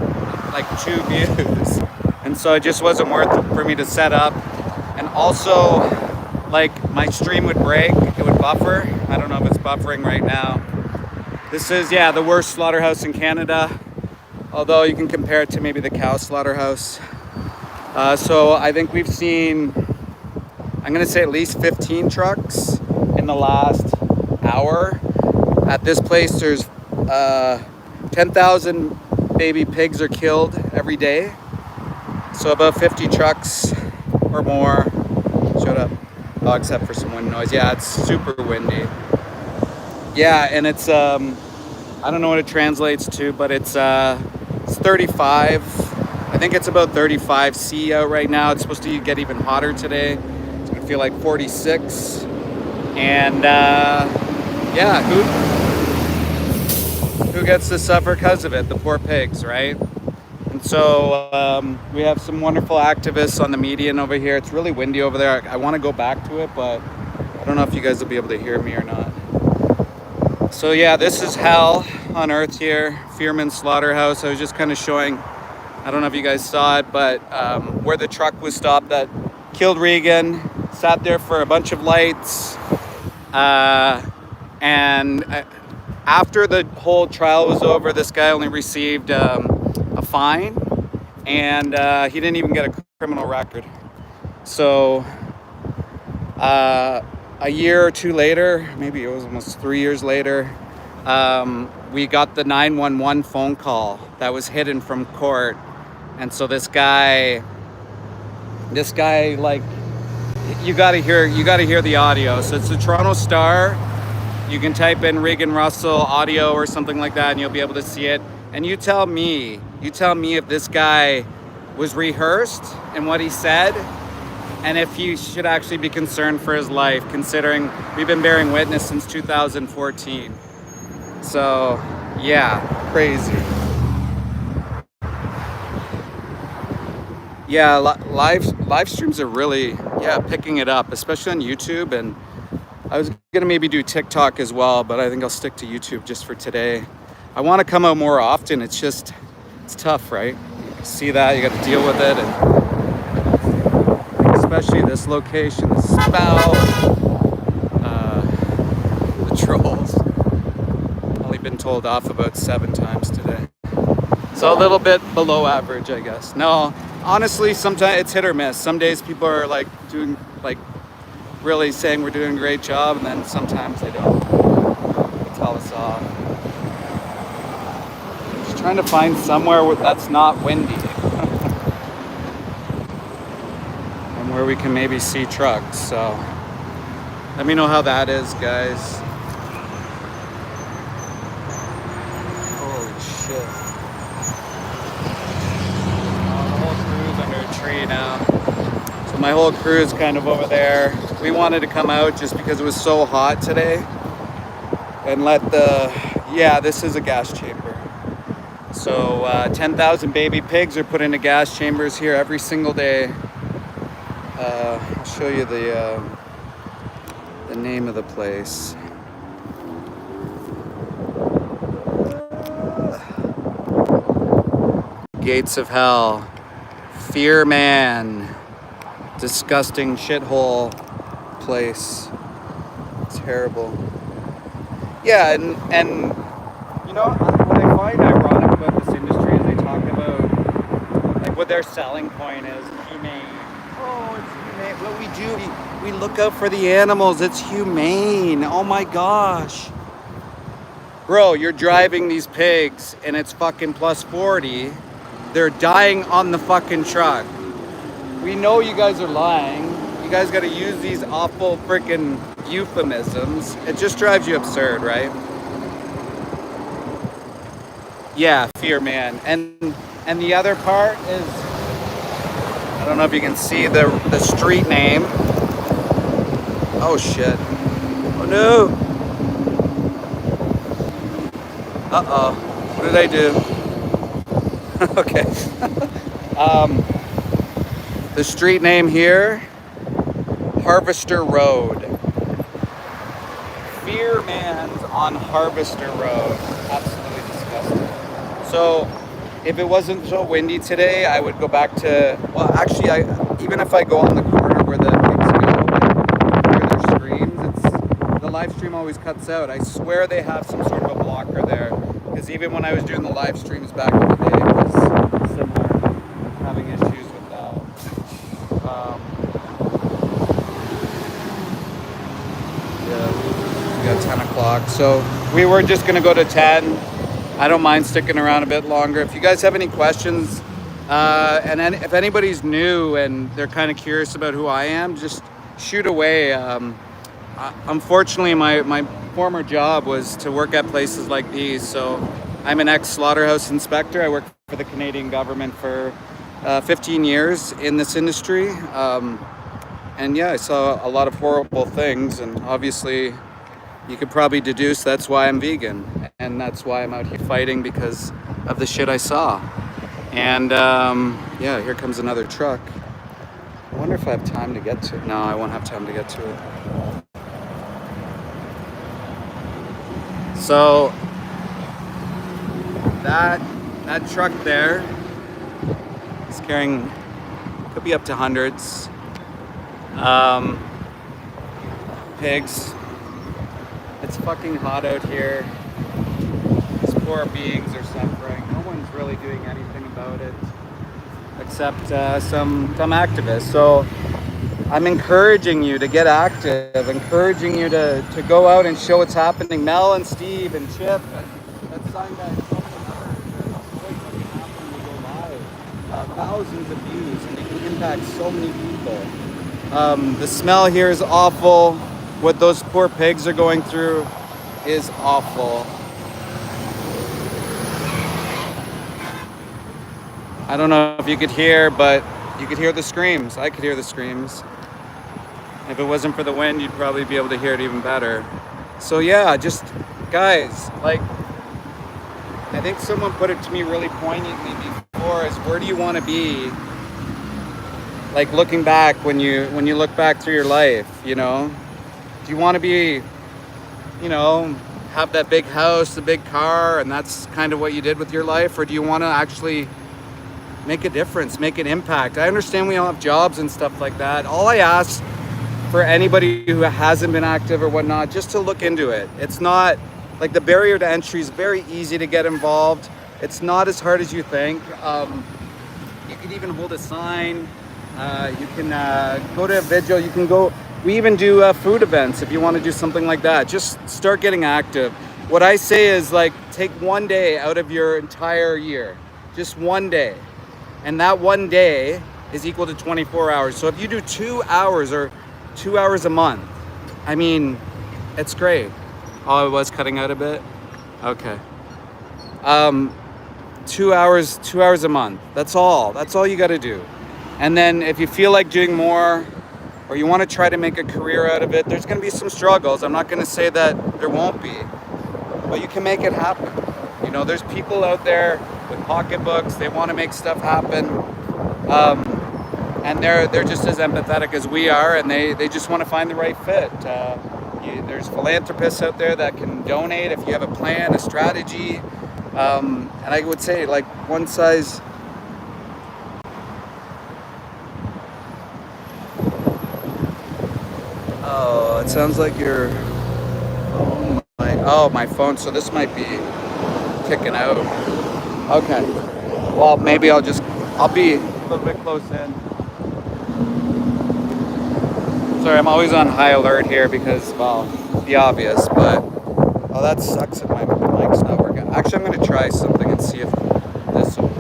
like 2 views, and so it just wasn't worth it for me to set up. And also, like, my stream would break, it would buffer. I don't know if it's buffering right now. This is, yeah, the worst slaughterhouse in Canada, although you can compare it to maybe the cow slaughterhouse. So I think we've seen, I'm gonna say at least 15 trucks in the last hour. At this place, there's 10,000 baby pigs are killed every day. So about 50 trucks or more. Shut up. Oh, except for some wind noise. Yeah, it's super windy. Yeah, and it's, I don't know what it translates to, but it's 35. I think it's about 35 C out right now. It's supposed to get even hotter today. It's gonna feel like 46. And yeah, who gets to suffer because of it? The poor pigs, right? And So we have some wonderful activists on the median over here. It's really windy over there. I want to go back to it, but I don't know if you guys will be able to hear me or not. So yeah, this is hell on earth here, Fearman Slaughterhouse. I was just kind of showing, I don't know if you guys saw it, but where the truck was stopped that killed Regan, sat there for a bunch of lights. And after the whole trial was over, this guy only received a fine, and he didn't even get a criminal record. So a year or two later, maybe it was almost 3 years later, we got the 911 phone call that was hidden from court. And so this guy, like, you gotta hear the audio. So it's the Toronto Star. You can type in Regan Russell audio or something like that, and you'll be able to see it. And you tell me if this guy was rehearsed in what he said, and if he should actually be concerned for his life, considering we've been bearing witness since 2014. So, yeah, crazy. Yeah, live streams are really, picking it up, especially on YouTube. And I was gonna maybe do TikTok as well, but I think I'll stick to YouTube just for today. I want to come out more often. It's tough, right? You see that, you got to deal with it, and especially this location, the spout, the trolls. Only been told off about 7 times today. So a little bit below average, I guess. No, honestly, sometimes it's hit or miss. Some days people are like doing, like, really saying we're doing a great job, and then sometimes they don't. They tell us off. Just trying to find somewhere that's not windy. And where we can maybe see trucks. So let me know how that is, guys. Holy shit. The whole crew's under a tree now. So my whole crew is kind of over there. We wanted to come out just because it was so hot today and this is a gas chamber. So 10,000 baby pigs are put into gas chambers here every single day. I'll show you the name of the place. Gates of Hell. Fear Man. Disgusting shithole place. It's terrible. Yeah, and you know what I find ironic about this industry is they talk about, like, what their selling point is humane. Oh, it's humane. What we do, we look out for the animals. It's humane. Oh my gosh. Bro, you're driving these pigs and it's fucking plus 40. They're dying on the fucking truck. We know you guys are lying. You guys got to use these awful freaking euphemisms. It just drives you absurd, right? Yeah, Fear Man. And the other part is, I don't know if you can see the street name. Oh shit. Oh no. Uh-oh. What did I do? Okay. The street name here, Harvester Road. Fear Man's on Harvester Road. Absolutely disgusting. So, if it wasn't so windy today, I would go back to, well, actually, even if I go on the corner where the pigs go, hear their screams, the live stream always cuts out. I swear they have some sort of a blocker there, because even when I was doing the live streams back in the day, it was similar, having issues with that. We got 10 o'clock. So we were just going to go to 10. I don't mind sticking around a bit longer. If you guys have any questions, if anybody's new and they're kind of curious about who I am, just shoot away. Unfortunately, my former job was to work at places like these. So I'm an ex-slaughterhouse inspector. I worked for the Canadian government for 15 years in this industry. And yeah, I saw a lot of horrible things, and obviously you could probably deduce that's why I'm vegan, and that's why I'm out here fighting, because of the shit I saw. And yeah, here comes another truck. I wonder if I have time to get to it. No, I won't have time to get to it. So that truck there is carrying, could be up to hundreds. Pigs. It's fucking hot out here. These poor beings are suffering. No one's really doing anything about it except some activists. So I'm encouraging you to get active, encouraging you to go out and show what's happening. Mel and Steve and Chip, that sign guy, so many others, thousands of views, and it can impact so many people. The smell here is awful. What those poor pigs are going through is awful. I don't know if you could hear, but you could hear the screams. I could hear the screams. If it wasn't for the wind, you'd probably be able to hear it even better. So yeah, just guys, like, I think someone put it to me really poignantly before, is where do you want to be? Like looking back, when you look back through your life, you know? Do you want to be, you know, have that big house, the big car, and that's kind of what you did with your life? Or do you want to actually make a difference, make an impact? I understand we all have jobs and stuff like that. All I ask for anybody who hasn't been active or whatnot, just to look into it. It's not, like, the barrier to entry is very easy to get involved. It's not as hard as you think. You can even hold a sign. You can go to a vigil. You can go, we even do food events if you want to do something like that. Just start getting active. What I say is, like, take one day out of your entire year, just one day. And that one day is equal to 24 hours. So if you do 2 hours or 2 hours a month, I mean, it's great. Oh, it was cutting out a bit? Okay. 2 hours a month. That's all you got to do. And then if you feel like doing more, or you want to try to make a career out of it, there's going to be some struggles. I'm not going to say that there won't be, but you can make it happen. You know, there's people out there with pocketbooks. They want to make stuff happen, and they're just as empathetic as we are, and they just want to find the right fit. There's philanthropists out there that can donate if you have a plan, a strategy, and I would say, like, one size. Oh, it sounds like you're. Oh, my phone. So this might be kicking out. Okay. Well, maybe I'll be a little bit close in. Sorry, I'm always on high alert here because, well, the obvious, but oh, that sucks if my mic's not working. Actually, I'm going to try something and see if this will.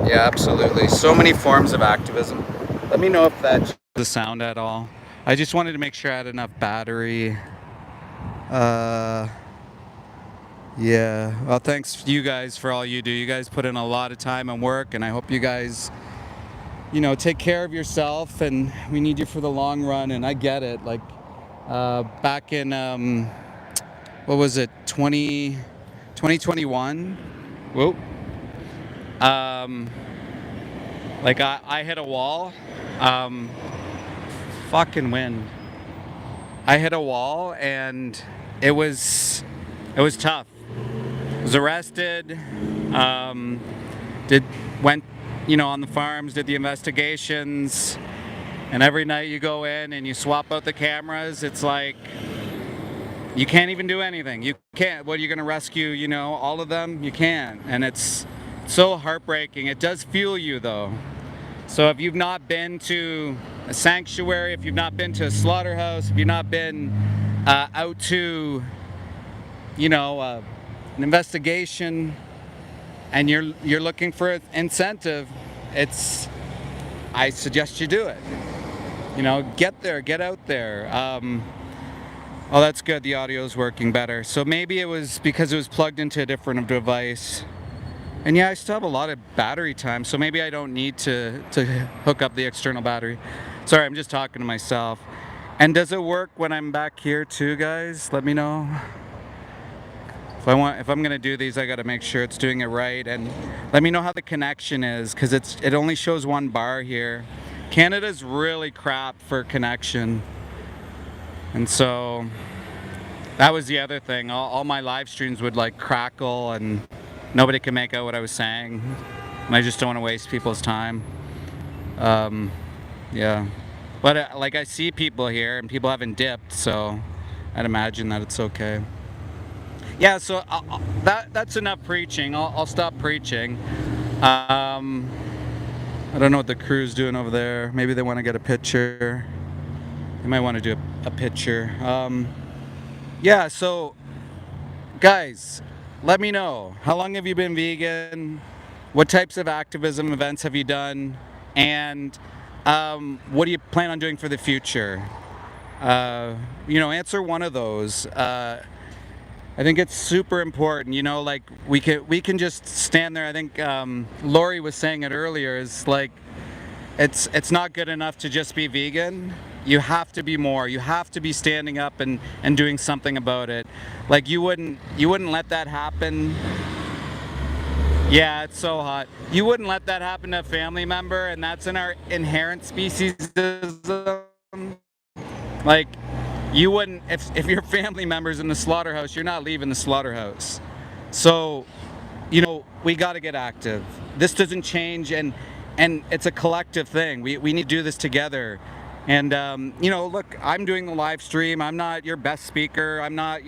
Yeah, absolutely. So many forms of activism. Let me know if that the sound at all. I just wanted to make sure I had enough battery. Yeah. Well, thanks you guys for all you do. You guys put in a lot of time and work, and I hope you guys, you know, take care of yourself, and we need you for the long run, and I get it. Like, back in, what was it, 2021? Whoa. Like I hit a wall. Fucking wind. I hit a wall, and it was tough. Was arrested. Went, you know, on the farms, did the investigations, and every night you go in and you swap out the cameras. It's like you can't even do anything. You can't. What are you going to rescue? You know, all of them? You can't, and it's so heartbreaking. It does fuel you, though. So if you've not been to a sanctuary, if you've not been to a slaughterhouse, if you've not been out to, you know, an investigation, and you're looking for an incentive, I suggest you do it. You know, get there, get out there. Oh, that's good. The audio is working better. So maybe it was because it was plugged into a different device. And yeah, I still have a lot of battery time, so maybe I don't need to hook up the external battery. Sorry, I'm just talking to myself. And does it work when I'm back here too, guys? Let me know. If I'm gonna do these, I gotta make sure it's doing it right, and let me know how the connection is, because it only shows one bar here. Canada's really crap for connection, and so that was the other thing. All my live streams would like crackle, and nobody could make out what I was saying. And I just don't want to waste people's time. Yeah, but like I see people here, and people haven't dipped, so I'd imagine that it's okay. Yeah, so that's enough preaching. I'll stop preaching. I don't know what the crew's doing over there. Maybe they want to get a picture. They might want to do a picture. Yeah, so guys, let me know. How long have you been vegan? What types of activism events have you done? And what do you plan on doing for the future? Answer one of those. I think it's super important, like we can just stand there. I think Lori was saying it earlier, is like it's not good enough to just be vegan. You have to be more. You have to be standing up and doing something about it. Like you wouldn't let that happen. Yeah, it's so hot. You wouldn't let that happen to a family member, and that's in our inherent speciesism. Like, you wouldn't, if your family member's in the slaughterhouse, you're not leaving the slaughterhouse. So, we got to get active. This doesn't change, and it's a collective thing. We need to do this together. And, look, I'm doing the live stream. I'm not your best speaker. I'm not,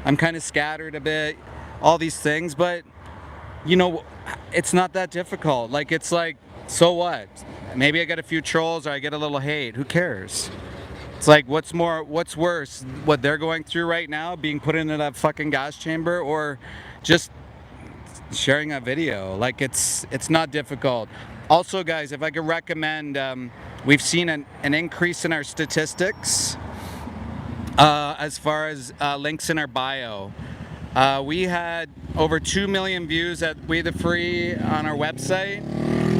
I'm kind of scattered a bit, all these things. But, it's not that difficult. Like, it's like, so what? Maybe I get a few trolls or I get a little hate. Who cares? It's like, what's worse, what they're going through right now, being put into that fucking gas chamber, or just sharing a video? Like, it's not difficult. Also, guys, if I could recommend, we've seen an increase in our statistics as far as links in our bio. We had over 2 million views at We the Free on our website,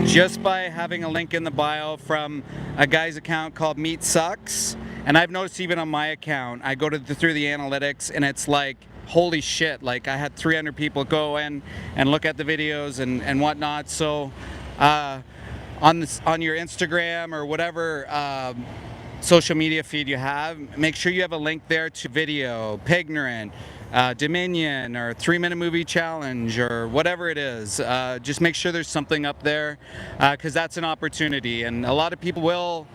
just by having a link in the bio from a guy's account called Meat Sucks. And I've noticed even on my account, I go through the analytics, and it's like, holy shit, like I had 300 people go in and look at the videos and whatnot. So on your Instagram or whatever social media feed you have, make sure you have a link there to video, Pignorant, Dominion, or 3-minute movie challenge, or whatever it is. Just make sure there's something up there, because that's an opportunity, and a lot of people will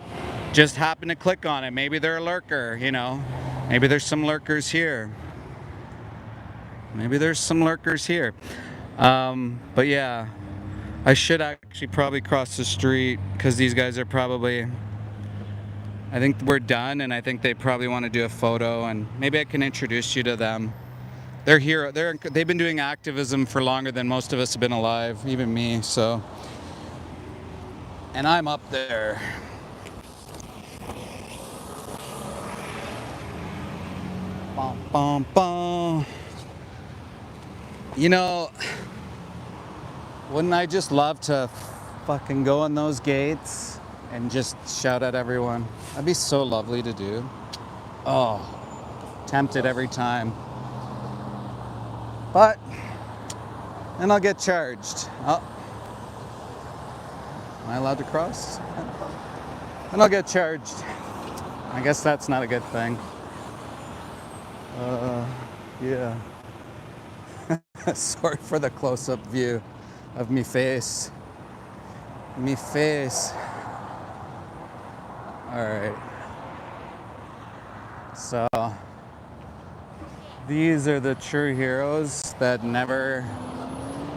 just happen to click on it. Maybe they're a lurker, maybe there's some lurkers here. But yeah, I should actually probably cross the street, because these guys are probably, I think we're done, and I think they probably want to do a photo, and maybe I can introduce you to them. They're here. They've been doing activism for longer than most of us have been alive, even me. So, and I'm up there. Bum, bum, bum. Wouldn't I just love to fucking go in those gates and just shout at everyone? That'd be so lovely to do. Oh, tempted every time. But then I'll get charged. Oh. Am I allowed to cross? And I'll get charged. I guess that's not a good thing. Yeah. Sorry for the close-up view of me face. Alright. So, these are the true heroes that never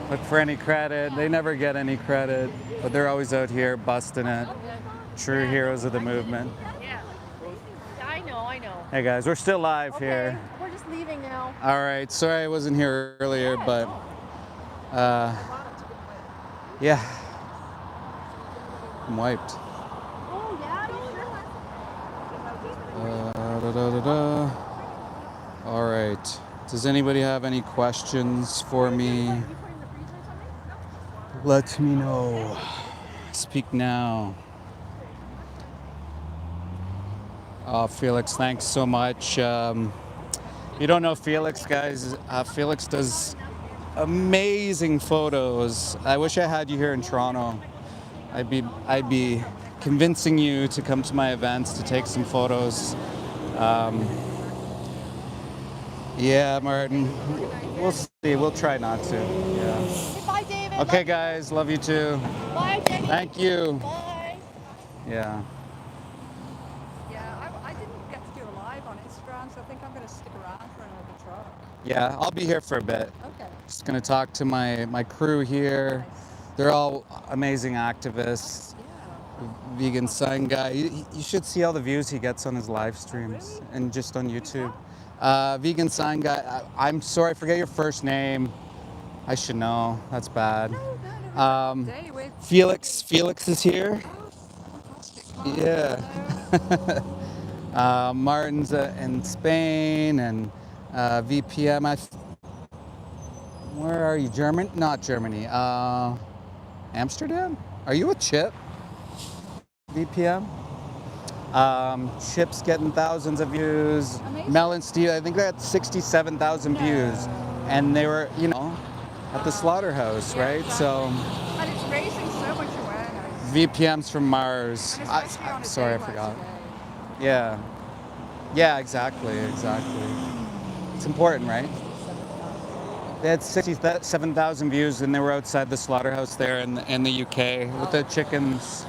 look for any credit. They never get any credit, but they're always out here busting it. True heroes of the movement. Yeah. I know. Hey guys, we're still live here. We're just leaving now. Alright, sorry I wasn't here earlier, but yeah. I'm wiped. Oh, yeah, Alright. Does anybody have any questions for me? Let me know. Speak now. Oh, Felix, thanks so much. You don't know Felix, guys. Felix does amazing photos. I wish I had you here in Toronto. I'd be convincing you to come to my events to take some photos. Yeah, Martin. We'll see. We'll try not to. Yeah. Bye, David. Okay, guys. Love you too. Bye, Jenny. Thank you. Bye. Yeah. Yeah, I didn't get to do a live on Instagram, so I think I'm going to stick around for another truck. Yeah, I'll be here for a bit. Okay. Just gonna talk to my crew here. Nice. They're all amazing activists. Yeah. Vegan Sun guy. You should see all the views he gets on his live streams Really? and just on YouTube. Vegan Sun guy. I'm sorry, I forget your first name. I should know. That's bad. No. Day with Felix is here. fantastic. Yeah. Hello. Martin's in Spain and VPM. Where are you? Not Germany. Amsterdam? Are you a Chip? VPM? Chip's getting thousands of views. Amazing. Melon Steel, I think they had 67,000 views. And they were, at the Slaughterhouse, Yeah, right? exactly. So And it's raising so much awareness. VPM's from Mars. And especially on a Sorry, I day like forgot. today. Yeah. Yeah, exactly. It's important, right? They had 67,000 views and they were outside the slaughterhouse there in the UK with the chickens.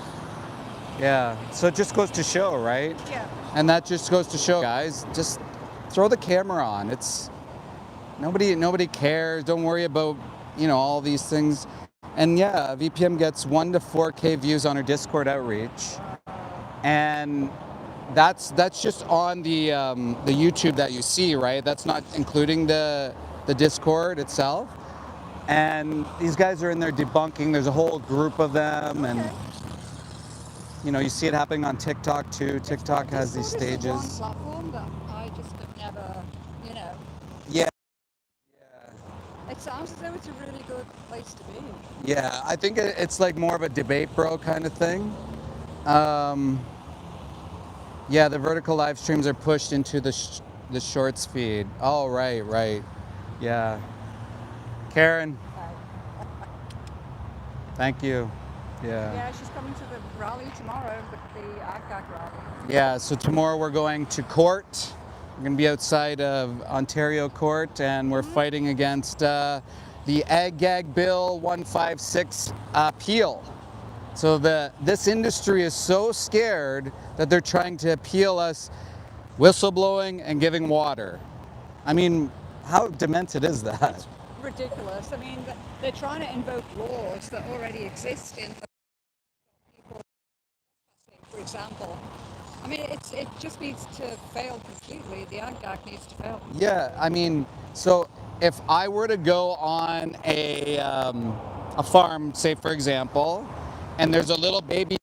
Yeah, so it just goes to show, right? Yeah. And that just goes to show, guys, just throw the camera on. It's nobody cares. Don't worry about, all these things. And yeah, VPM gets 1 to 4K views on her Discord outreach. And that's just on the YouTube that you see, right? That's not including the Discord itself. And these guys are in there debunking. There's a whole group of them, and you see it happening on TikTok too. TikTok has these Discord is the stages. one platform that I just have never, Yeah. It sounds as though it's a really good place to be. Yeah, I think it's like more of a debate bro kind of thing. Yeah, the vertical live streams are pushed into the shorts feed. Oh, right. Yeah. Karen, thank you. Yeah. Yeah, she's coming to the rally tomorrow, the AgGag rally. Yeah, so tomorrow we're going to court. We're going to be outside of Ontario Court, and we're fighting against the Ag-Gag Bill 156 appeal. So this industry is so scared that they're trying to appeal us whistleblowing and giving water. I mean, how demented is that? Ridiculous. I mean, they're trying to invoke laws that already exist in people, for example. I mean, it just needs to fail completely. The AgGag needs to fail. Yeah, I mean, so if I were to go on a farm, say for example, and there's a little baby,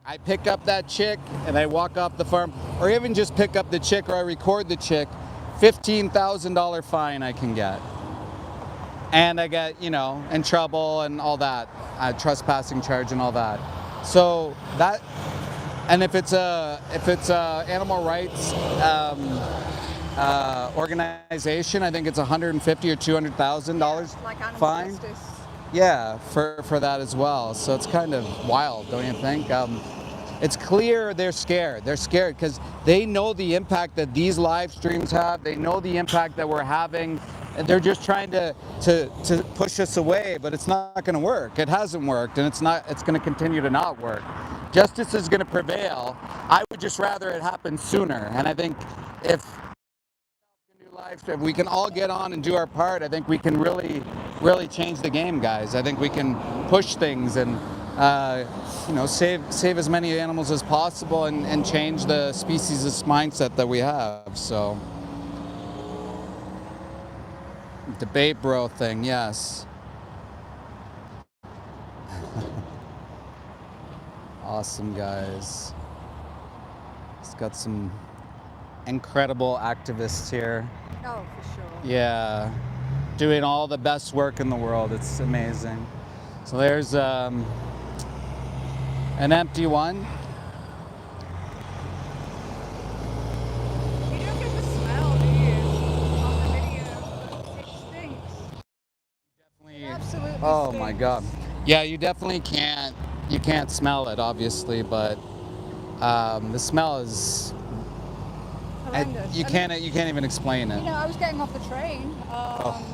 I pick up that chick and I walk off the farm, or even just pick up the chick or I record the chick, $15,000 fine I can get. And I get, in trouble and all that, trespassing charge and all that. So that, and if it's a animal rights organization, I think it's $150,000 or $200,000 Like animal fine. justice. Yeah, for that as well. So it's kind of wild, don't you think? It's clear they're scared. They're scared because they know the impact that these live streams have. They know the impact that we're having. And they're just trying to push us away, but it's not going to work. It hasn't worked, and it's going to continue to not work. Justice is going to prevail. I would just rather it happen sooner. And I think if we can all get on and do our part, I think we can really change the game, guys. I think we can push things and save as many animals as possible and change the species' mindset that we have. So, debate bro thing, yes. Awesome, guys. It's got some incredible activists here. Oh, for sure. Yeah, doing all the best work in the world. It's amazing. So there's an empty one. absolutely Oh my stinks. God. Yeah, you definitely can't. You can't smell it, obviously, but the smell is. Horrendous. You I can't. mean, You can't even explain it. you know, I was getting off the train, Oh.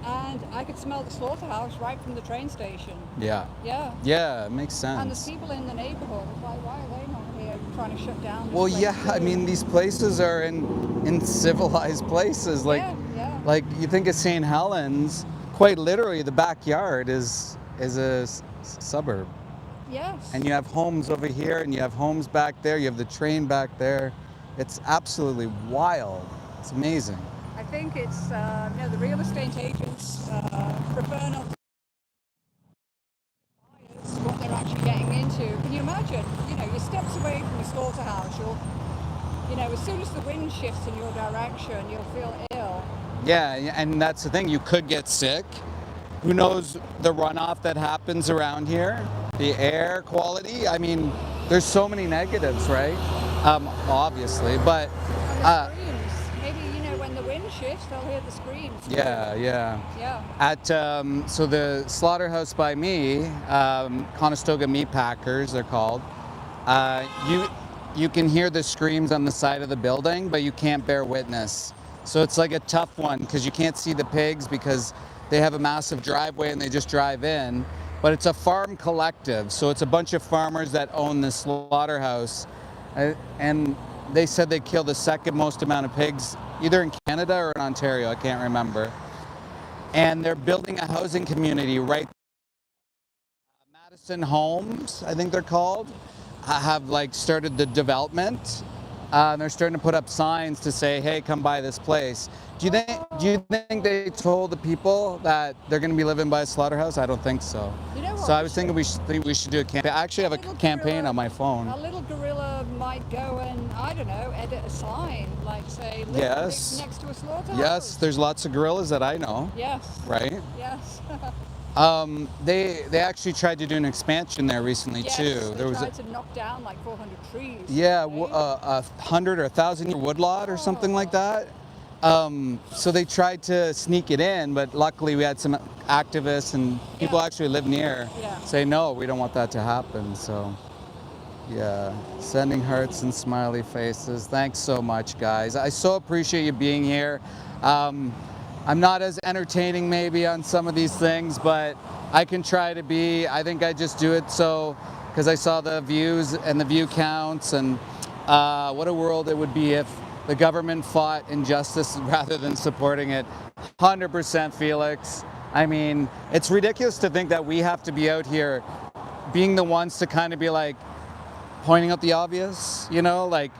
and I could smell the slaughterhouse right from the train station. Yeah. Yeah. Yeah, it makes And the sense. people in the neighborhood, it's like, why are they not here trying to shut down this Well, place yeah. I too? mean, these places are in civilized places. Like you think of St. Helens. Quite literally, the backyard is a suburb. Yes. And you have homes over here, and you have homes back there. You have the train back there. It's absolutely wild. It's amazing. I think it's, you know, the real estate agents prefer not to buyers what they're actually getting into. Can you imagine? You know, you're steps away from the slaughterhouse. You know, as soon as the wind shifts in your direction, you'll feel ill. Yeah, and that's the thing. You could get sick. Who knows the runoff that happens around here? The air quality. I mean, there's so many negatives, right? Obviously, but And the screams. Maybe, you know, when the wind shifts, they'll hear the screams. yeah. Yeah. At so the slaughterhouse by me, Conestoga Meat Packers, they're called. You can hear the screams on the side of the building, but you can't bear witness. So it's like a tough one because you can't see the pigs because they have a massive driveway and they just drive in. But it's a farm collective, so it's a bunch of farmers that own the slaughterhouse, and they said they kill the second most amount of pigs, either in Canada or in Ontario. I can't remember. And they're building a housing community right. Madison Homes, I think they're called, have like started the development. They're starting to put up signs to say, "Hey, come buy this place." Do you think they told the people that they're going to be living by a slaughterhouse? I don't think so. You know what? So I was thinking we should do a campaign. I actually have a campaign on my phone. A little gorilla might go and, I don't know, edit a sign, like say, live Yes. next to a slaughterhouse. Yes, there's lots of gorillas that I know. Yes. Right? Yes. They actually tried to do an expansion there recently Yes, too. they tried to knock down like 400 trees. Yeah, right? 100 or 1,000-year woodlot or something like that. So they tried to sneak it in, but luckily we had some activists and people actually live near say, no, we don't want that to happen. So yeah, sending hearts and smiley faces. Thanks so much, guys. I so appreciate you being here. I'm not as entertaining maybe on some of these things, but I can try to be. I think I just do it so because I saw the views and the view counts, and what a world it would be if the government fought injustice rather than supporting it. 100% Felix. I mean, it's ridiculous to think that we have to be out here being the ones to kind of be like pointing out the obvious, you know, like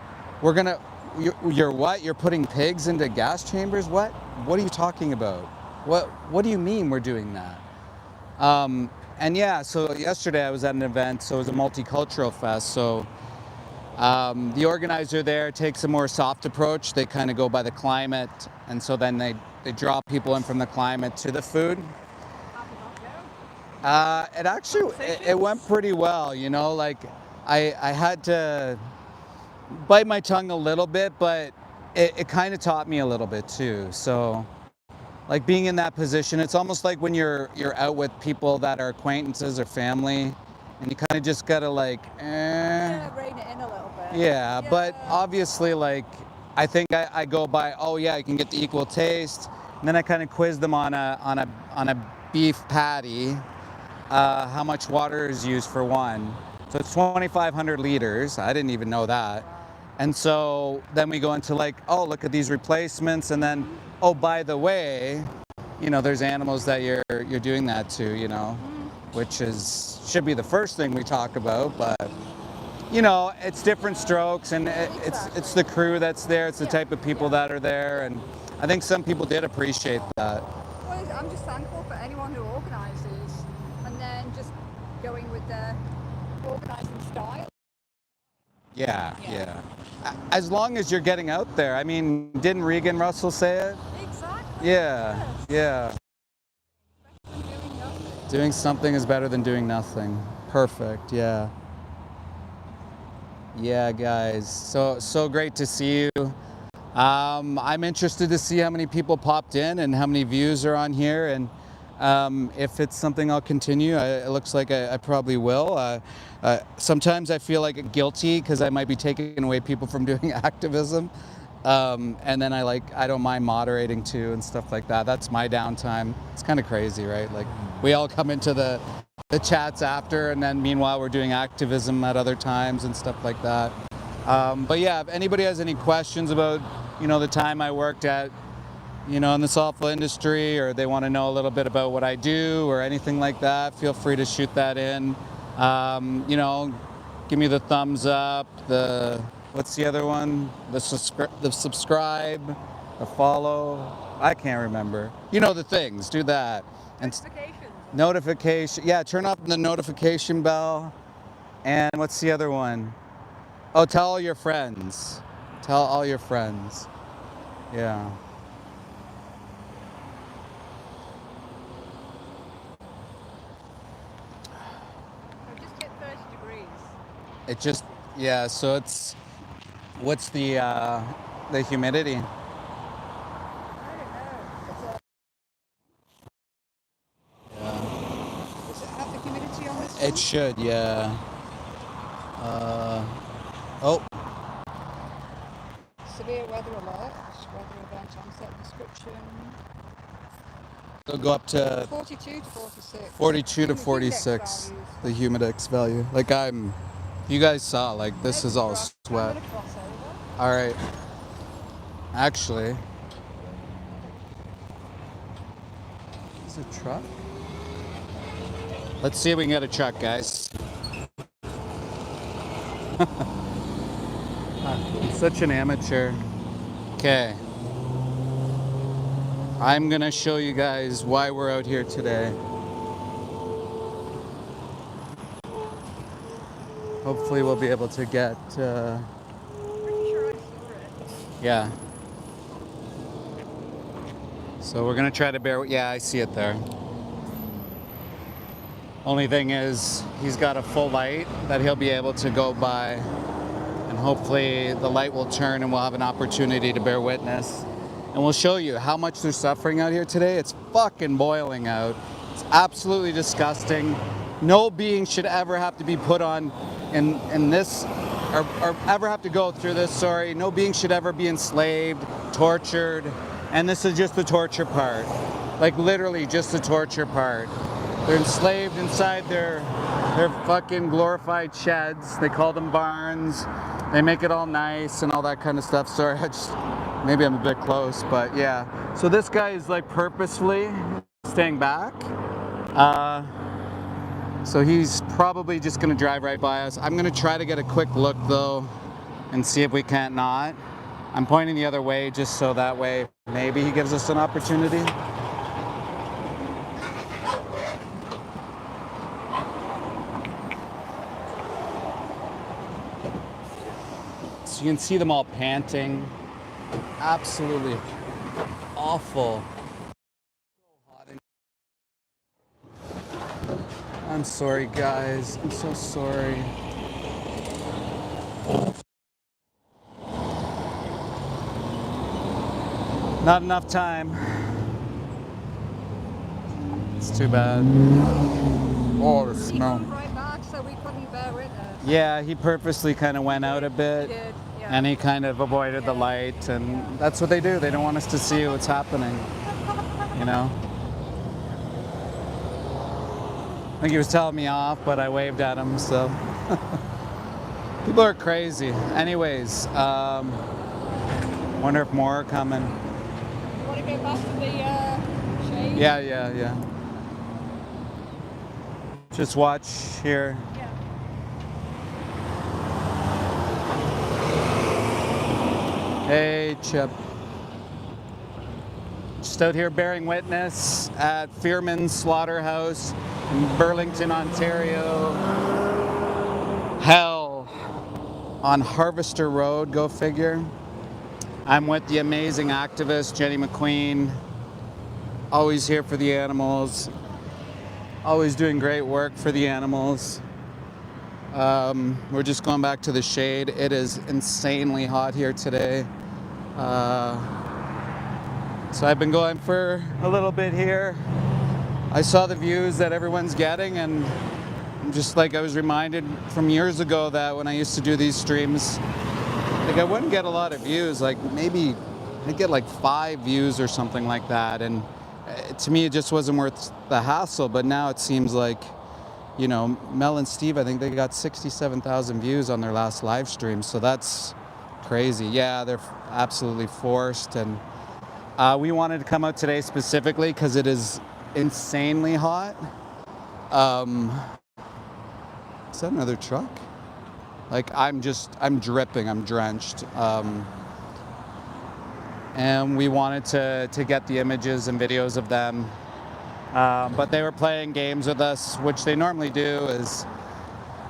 you're what? You're putting pigs into gas chambers? What? What are you talking about? What do you mean we're doing that? And yeah, so yesterday I was at an event, so it was a multicultural fest. So the organizer there takes a more soft approach. They kind of go by the climate, and so then they draw people in from the climate to the food. It actually, it went pretty well, you know, like I had to bite my tongue a little bit, but it kind of taught me a little bit too. So like being in that position, it's almost like when you're out with people that are acquaintances or family, and you kind of just gotta like, Yeah, rein it in a little bit. yeah, but obviously like, I think I go by, oh yeah, you can get the equal taste. And then I kind of quiz them on a beef patty, how much water is used for one. So it's 2,500 liters. I didn't even know that. And so then we go into like, oh, look at these replacements. And then, oh, by the way, you know, there's animals that you're doing that to, you know, which should be the first thing we talk about. But, you know, it's different strokes, and it's the crew that's there. It's the type of people that are there. And I think some people did appreciate that. Well, I'm just thankful for anyone who organises and then just going with their organising style. Yeah. As long as you're getting out there. I mean, didn't Regan Russell say it? Exactly. Yeah, Yes. yeah. Doing nothing. Doing something is better than doing nothing. Perfect, yeah. Yeah, guys, so great to see you. I'm interested to see how many people popped in and how many views are on here. And If it's something I'll continue, it looks like I probably will. Sometimes I feel like guilty because I might be taking away people from doing activism. And then I don't mind moderating too and stuff like that. That's my downtime. It's kind of crazy, right? Like we all come into the chats after, and then meanwhile we're doing activism at other times and stuff like that. But yeah, if anybody has any questions about, the time I worked at, in the softball industry, or they want to know a little bit about what I do or anything like that, feel free to shoot that in. Give me the thumbs up, what's the other one? The subscribe, the follow. I can't remember. The things, do that. And notification. Yeah, turn off the notification bell. And what's the other one? Oh, tell all your friends. Tell all your friends. Yeah. It just, yeah, so what's the humidity? I don't know. Does it have the humidity on this one? It should, yeah. Oh. Severe weather alert, weather event onset description. It'll go up to 42 to 46. 42 to 46, the humidex value. Like you guys saw, like this is all sweat. All right. Actually, is it a truck? Let's see if we can get a truck, guys. I'm such an amateur. Okay. I'm gonna show you guys why we're out here today. Hopefully we'll be able to get, Pretty sure I saw it. yeah. So we're gonna try to yeah, I see it there. Only thing is, he's got a full light that he'll be able to go by, and hopefully the light will turn and we'll have an opportunity to bear witness. And we'll show you how much they're suffering out here today. It's fucking boiling out. It's absolutely disgusting. No being should ever have to be put on in this, or ever have to go through this, sorry. No being should ever be enslaved, tortured, and this is just the torture part. Like literally just the torture part. They're enslaved inside their fucking glorified sheds. They call them barns. They make it all nice and all that kind of stuff. Sorry, maybe I'm a bit close, but yeah. So this guy is like purposefully staying back. So he's probably just gonna drive right by us. I'm gonna try to get a quick look though and see if we can't not. I'm pointing the other way just so that way maybe he gives us an opportunity. So you can see them all panting. Absolutely awful. I'm sorry, guys. I'm so sorry. Not enough time. It's too bad. Oh, the He smell. come right back, so we couldn't bear witness. Yeah, he purposely kind of went out a bit. He did, yeah. And he kind of avoided the light, and that's what they do. They don't want us to see what's happening, you know? I think he was telling me off, but I waved at him, so. People are crazy. Anyways, wonder if more are coming. You want to go back to the shade? Yeah. Just watch here. Yeah. Hey, Chip. Just out here bearing witness at Fearman's Slaughterhouse in Burlington, Ontario. Hell on Harvester Road, go figure. I'm with the amazing activist, Jenny McQueen. Always here for the animals. Always doing great work for the animals. We're just going back to the shade. It is insanely hot here today. So I've been going for a little bit here. I saw the views that everyone's getting, and just like I was reminded from years ago that when I used to do these streams, like I wouldn't get a lot of views, like maybe I'd get like 5 views or something like that, and to me it just wasn't worth the hassle. But now it seems like, you know, Mel and Steve, I think they got 67,000 views on their last live stream, so that's crazy. Yeah, they're absolutely forced, and we wanted to come out today specifically because it is insanely hot. Is that another truck? Like I'm dripping, I'm drenched. And we wanted to get the images and videos of them. But they were playing games with us, which they normally do, is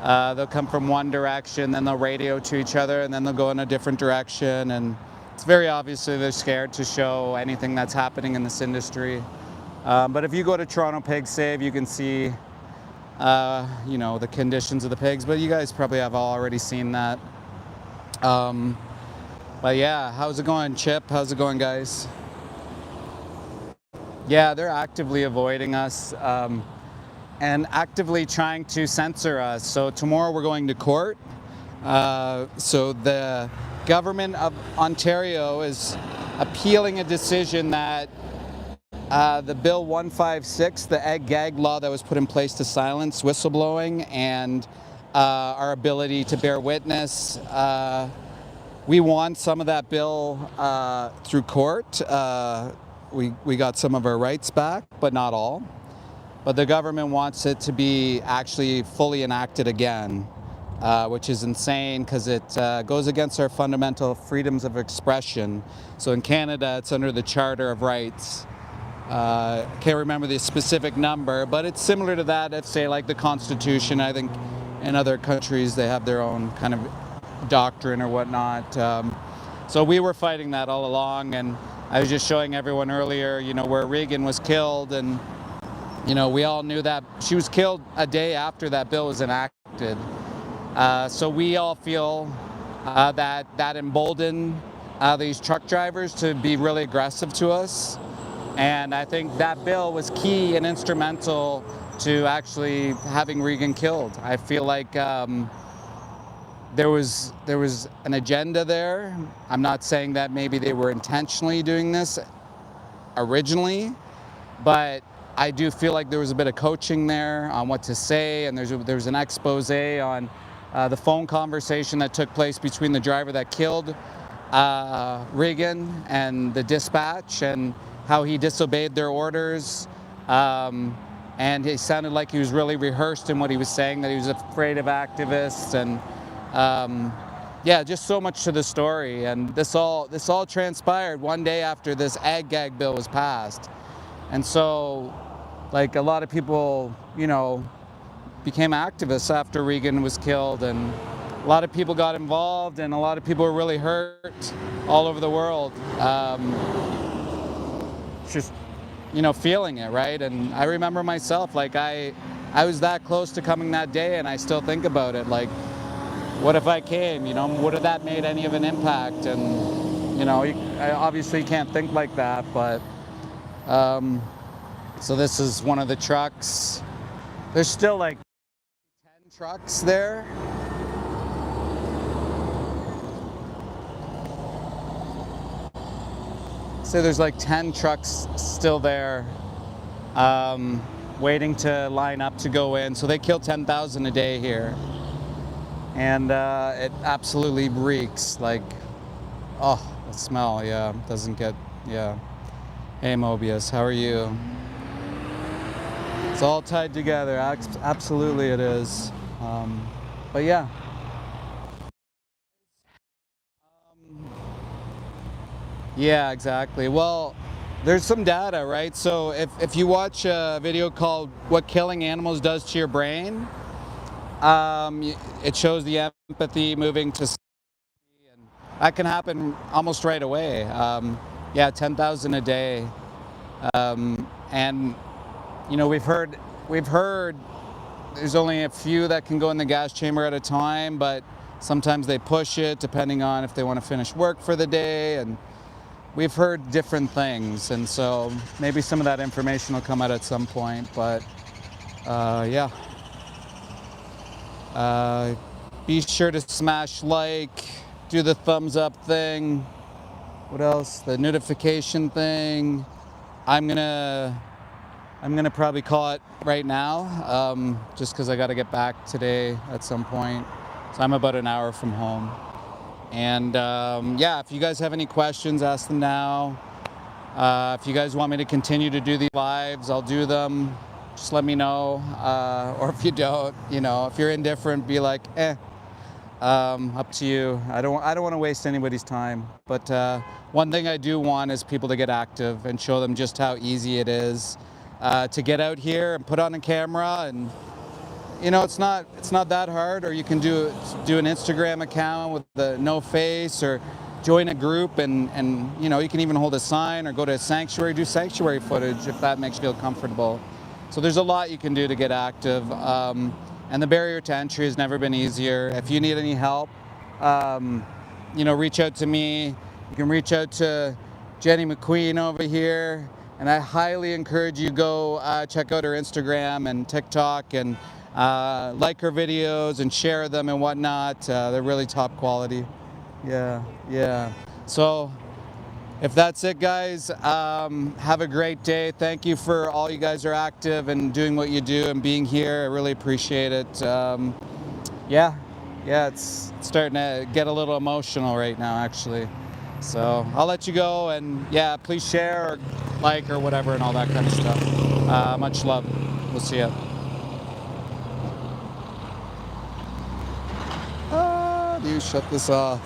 they'll come from one direction, then they'll radio to each other, and then they'll go in a different direction. And it's very obviously they're scared to show anything that's happening in this industry. But if you go to Toronto Pig Save, you can see, you know, the conditions of the pigs. But you guys probably have already seen that. But yeah, how's it going, Chip? How's it going, guys? Yeah, they're actively avoiding us and actively trying to censor us. So tomorrow we're going to court. So the government of Ontario is appealing a decision that the Bill 156, the egg gag law that was put in place to silence whistleblowing and our ability to bear witness. We won some of that bill through court. We got some of our rights back, but not all. But the government wants it to be actually fully enacted again, which is insane because it goes against our fundamental freedoms of expression. So in Canada, it's under the Charter of Rights. I can't remember the specific number, but it's similar to that of, say, like the Constitution. I think in other countries they have their own kind of doctrine or whatnot. So we were fighting that all along, and I was just showing everyone earlier, you know, where Regan was killed, and you know, we all knew that she was killed a day after that bill was enacted. So we all feel that emboldened these truck drivers to be really aggressive to us, and I think that bill was key and instrumental to actually having Regan killed. I feel like there was an agenda there. I'm not saying that maybe they were intentionally doing this originally, but I do feel like there was a bit of coaching there on what to say, and there's an expose on the phone conversation that took place between the driver that killed Regan and the dispatch, and how he disobeyed their orders. And it sounded like he was really rehearsed in what he was saying, that he was afraid of activists, and yeah, just so much to the story. And this all transpired one day after this ag gag bill was passed. And so, like, a lot of people, you know, became activists after Regan was killed, and a lot of people got involved, and a lot of people were really hurt all over the world. Just, you know, feeling it, right? And I remember myself, like, I was that close to coming that day, and I still think about it, like, what if I came, you know, would have that made any of an impact? And, you know, I obviously can't think like that, but, so this is one of the trucks. There's still like 10 trucks there. So there's like 10 trucks still there, waiting to line up to go in. So they kill 10,000 a day here. And it absolutely reeks, like, oh, the smell, yeah, doesn't get, yeah. Hey Mobius, how are you? It's all tied together, absolutely it is. But yeah. Yeah, exactly. Well, there's some data, right? So if you watch a video called What Killing Animals Does to Your Brain, it shows the empathy moving to sympathy, and that can happen almost right away. Yeah, 10,000 a day. And, you know, we've heard there's only a few that can go in the gas chamber at a time, but sometimes they push it depending on if they want to finish work for the day. And we've heard different things, and so maybe some of that information will come out at some point. But yeah, be sure to smash like, do the thumbs up thing. What else? The notification thing. I'm gonna probably call it right now, just because I got to get back today at some point. So I'm about an hour from home. And yeah, if you guys have any questions, ask them now. If you guys want me to continue to do these lives, I'll do them. Just let me know. Or if you don't, you know, if you're indifferent, be like, up to you. I don't want to waste anybody's time. But one thing I do want is people to get active and show them just how easy it is to get out here and put on a camera. And you know, it's not that hard. Or you can do an Instagram account with the no face, or join a group, and you know, you can even hold a sign or go to a sanctuary, do sanctuary footage if that makes you feel comfortable. So there's a lot you can do to get active. And the barrier to entry has never been easier. If you need any help, you know, reach out to me. You can reach out to Jenny McQueen over here. And I highly encourage you go check out her Instagram and TikTok, and like her videos and share them and whatnot. They're really top quality. Yeah. So if that's it, guys, have a great day. Thank you for all you guys are active and doing what you do and being here. I really appreciate it. Yeah, it's starting to get a little emotional right now, actually. So I'll let you go, and yeah, please share or like or whatever and all that kind of stuff. Much love. We'll see ya. Do you shut this off?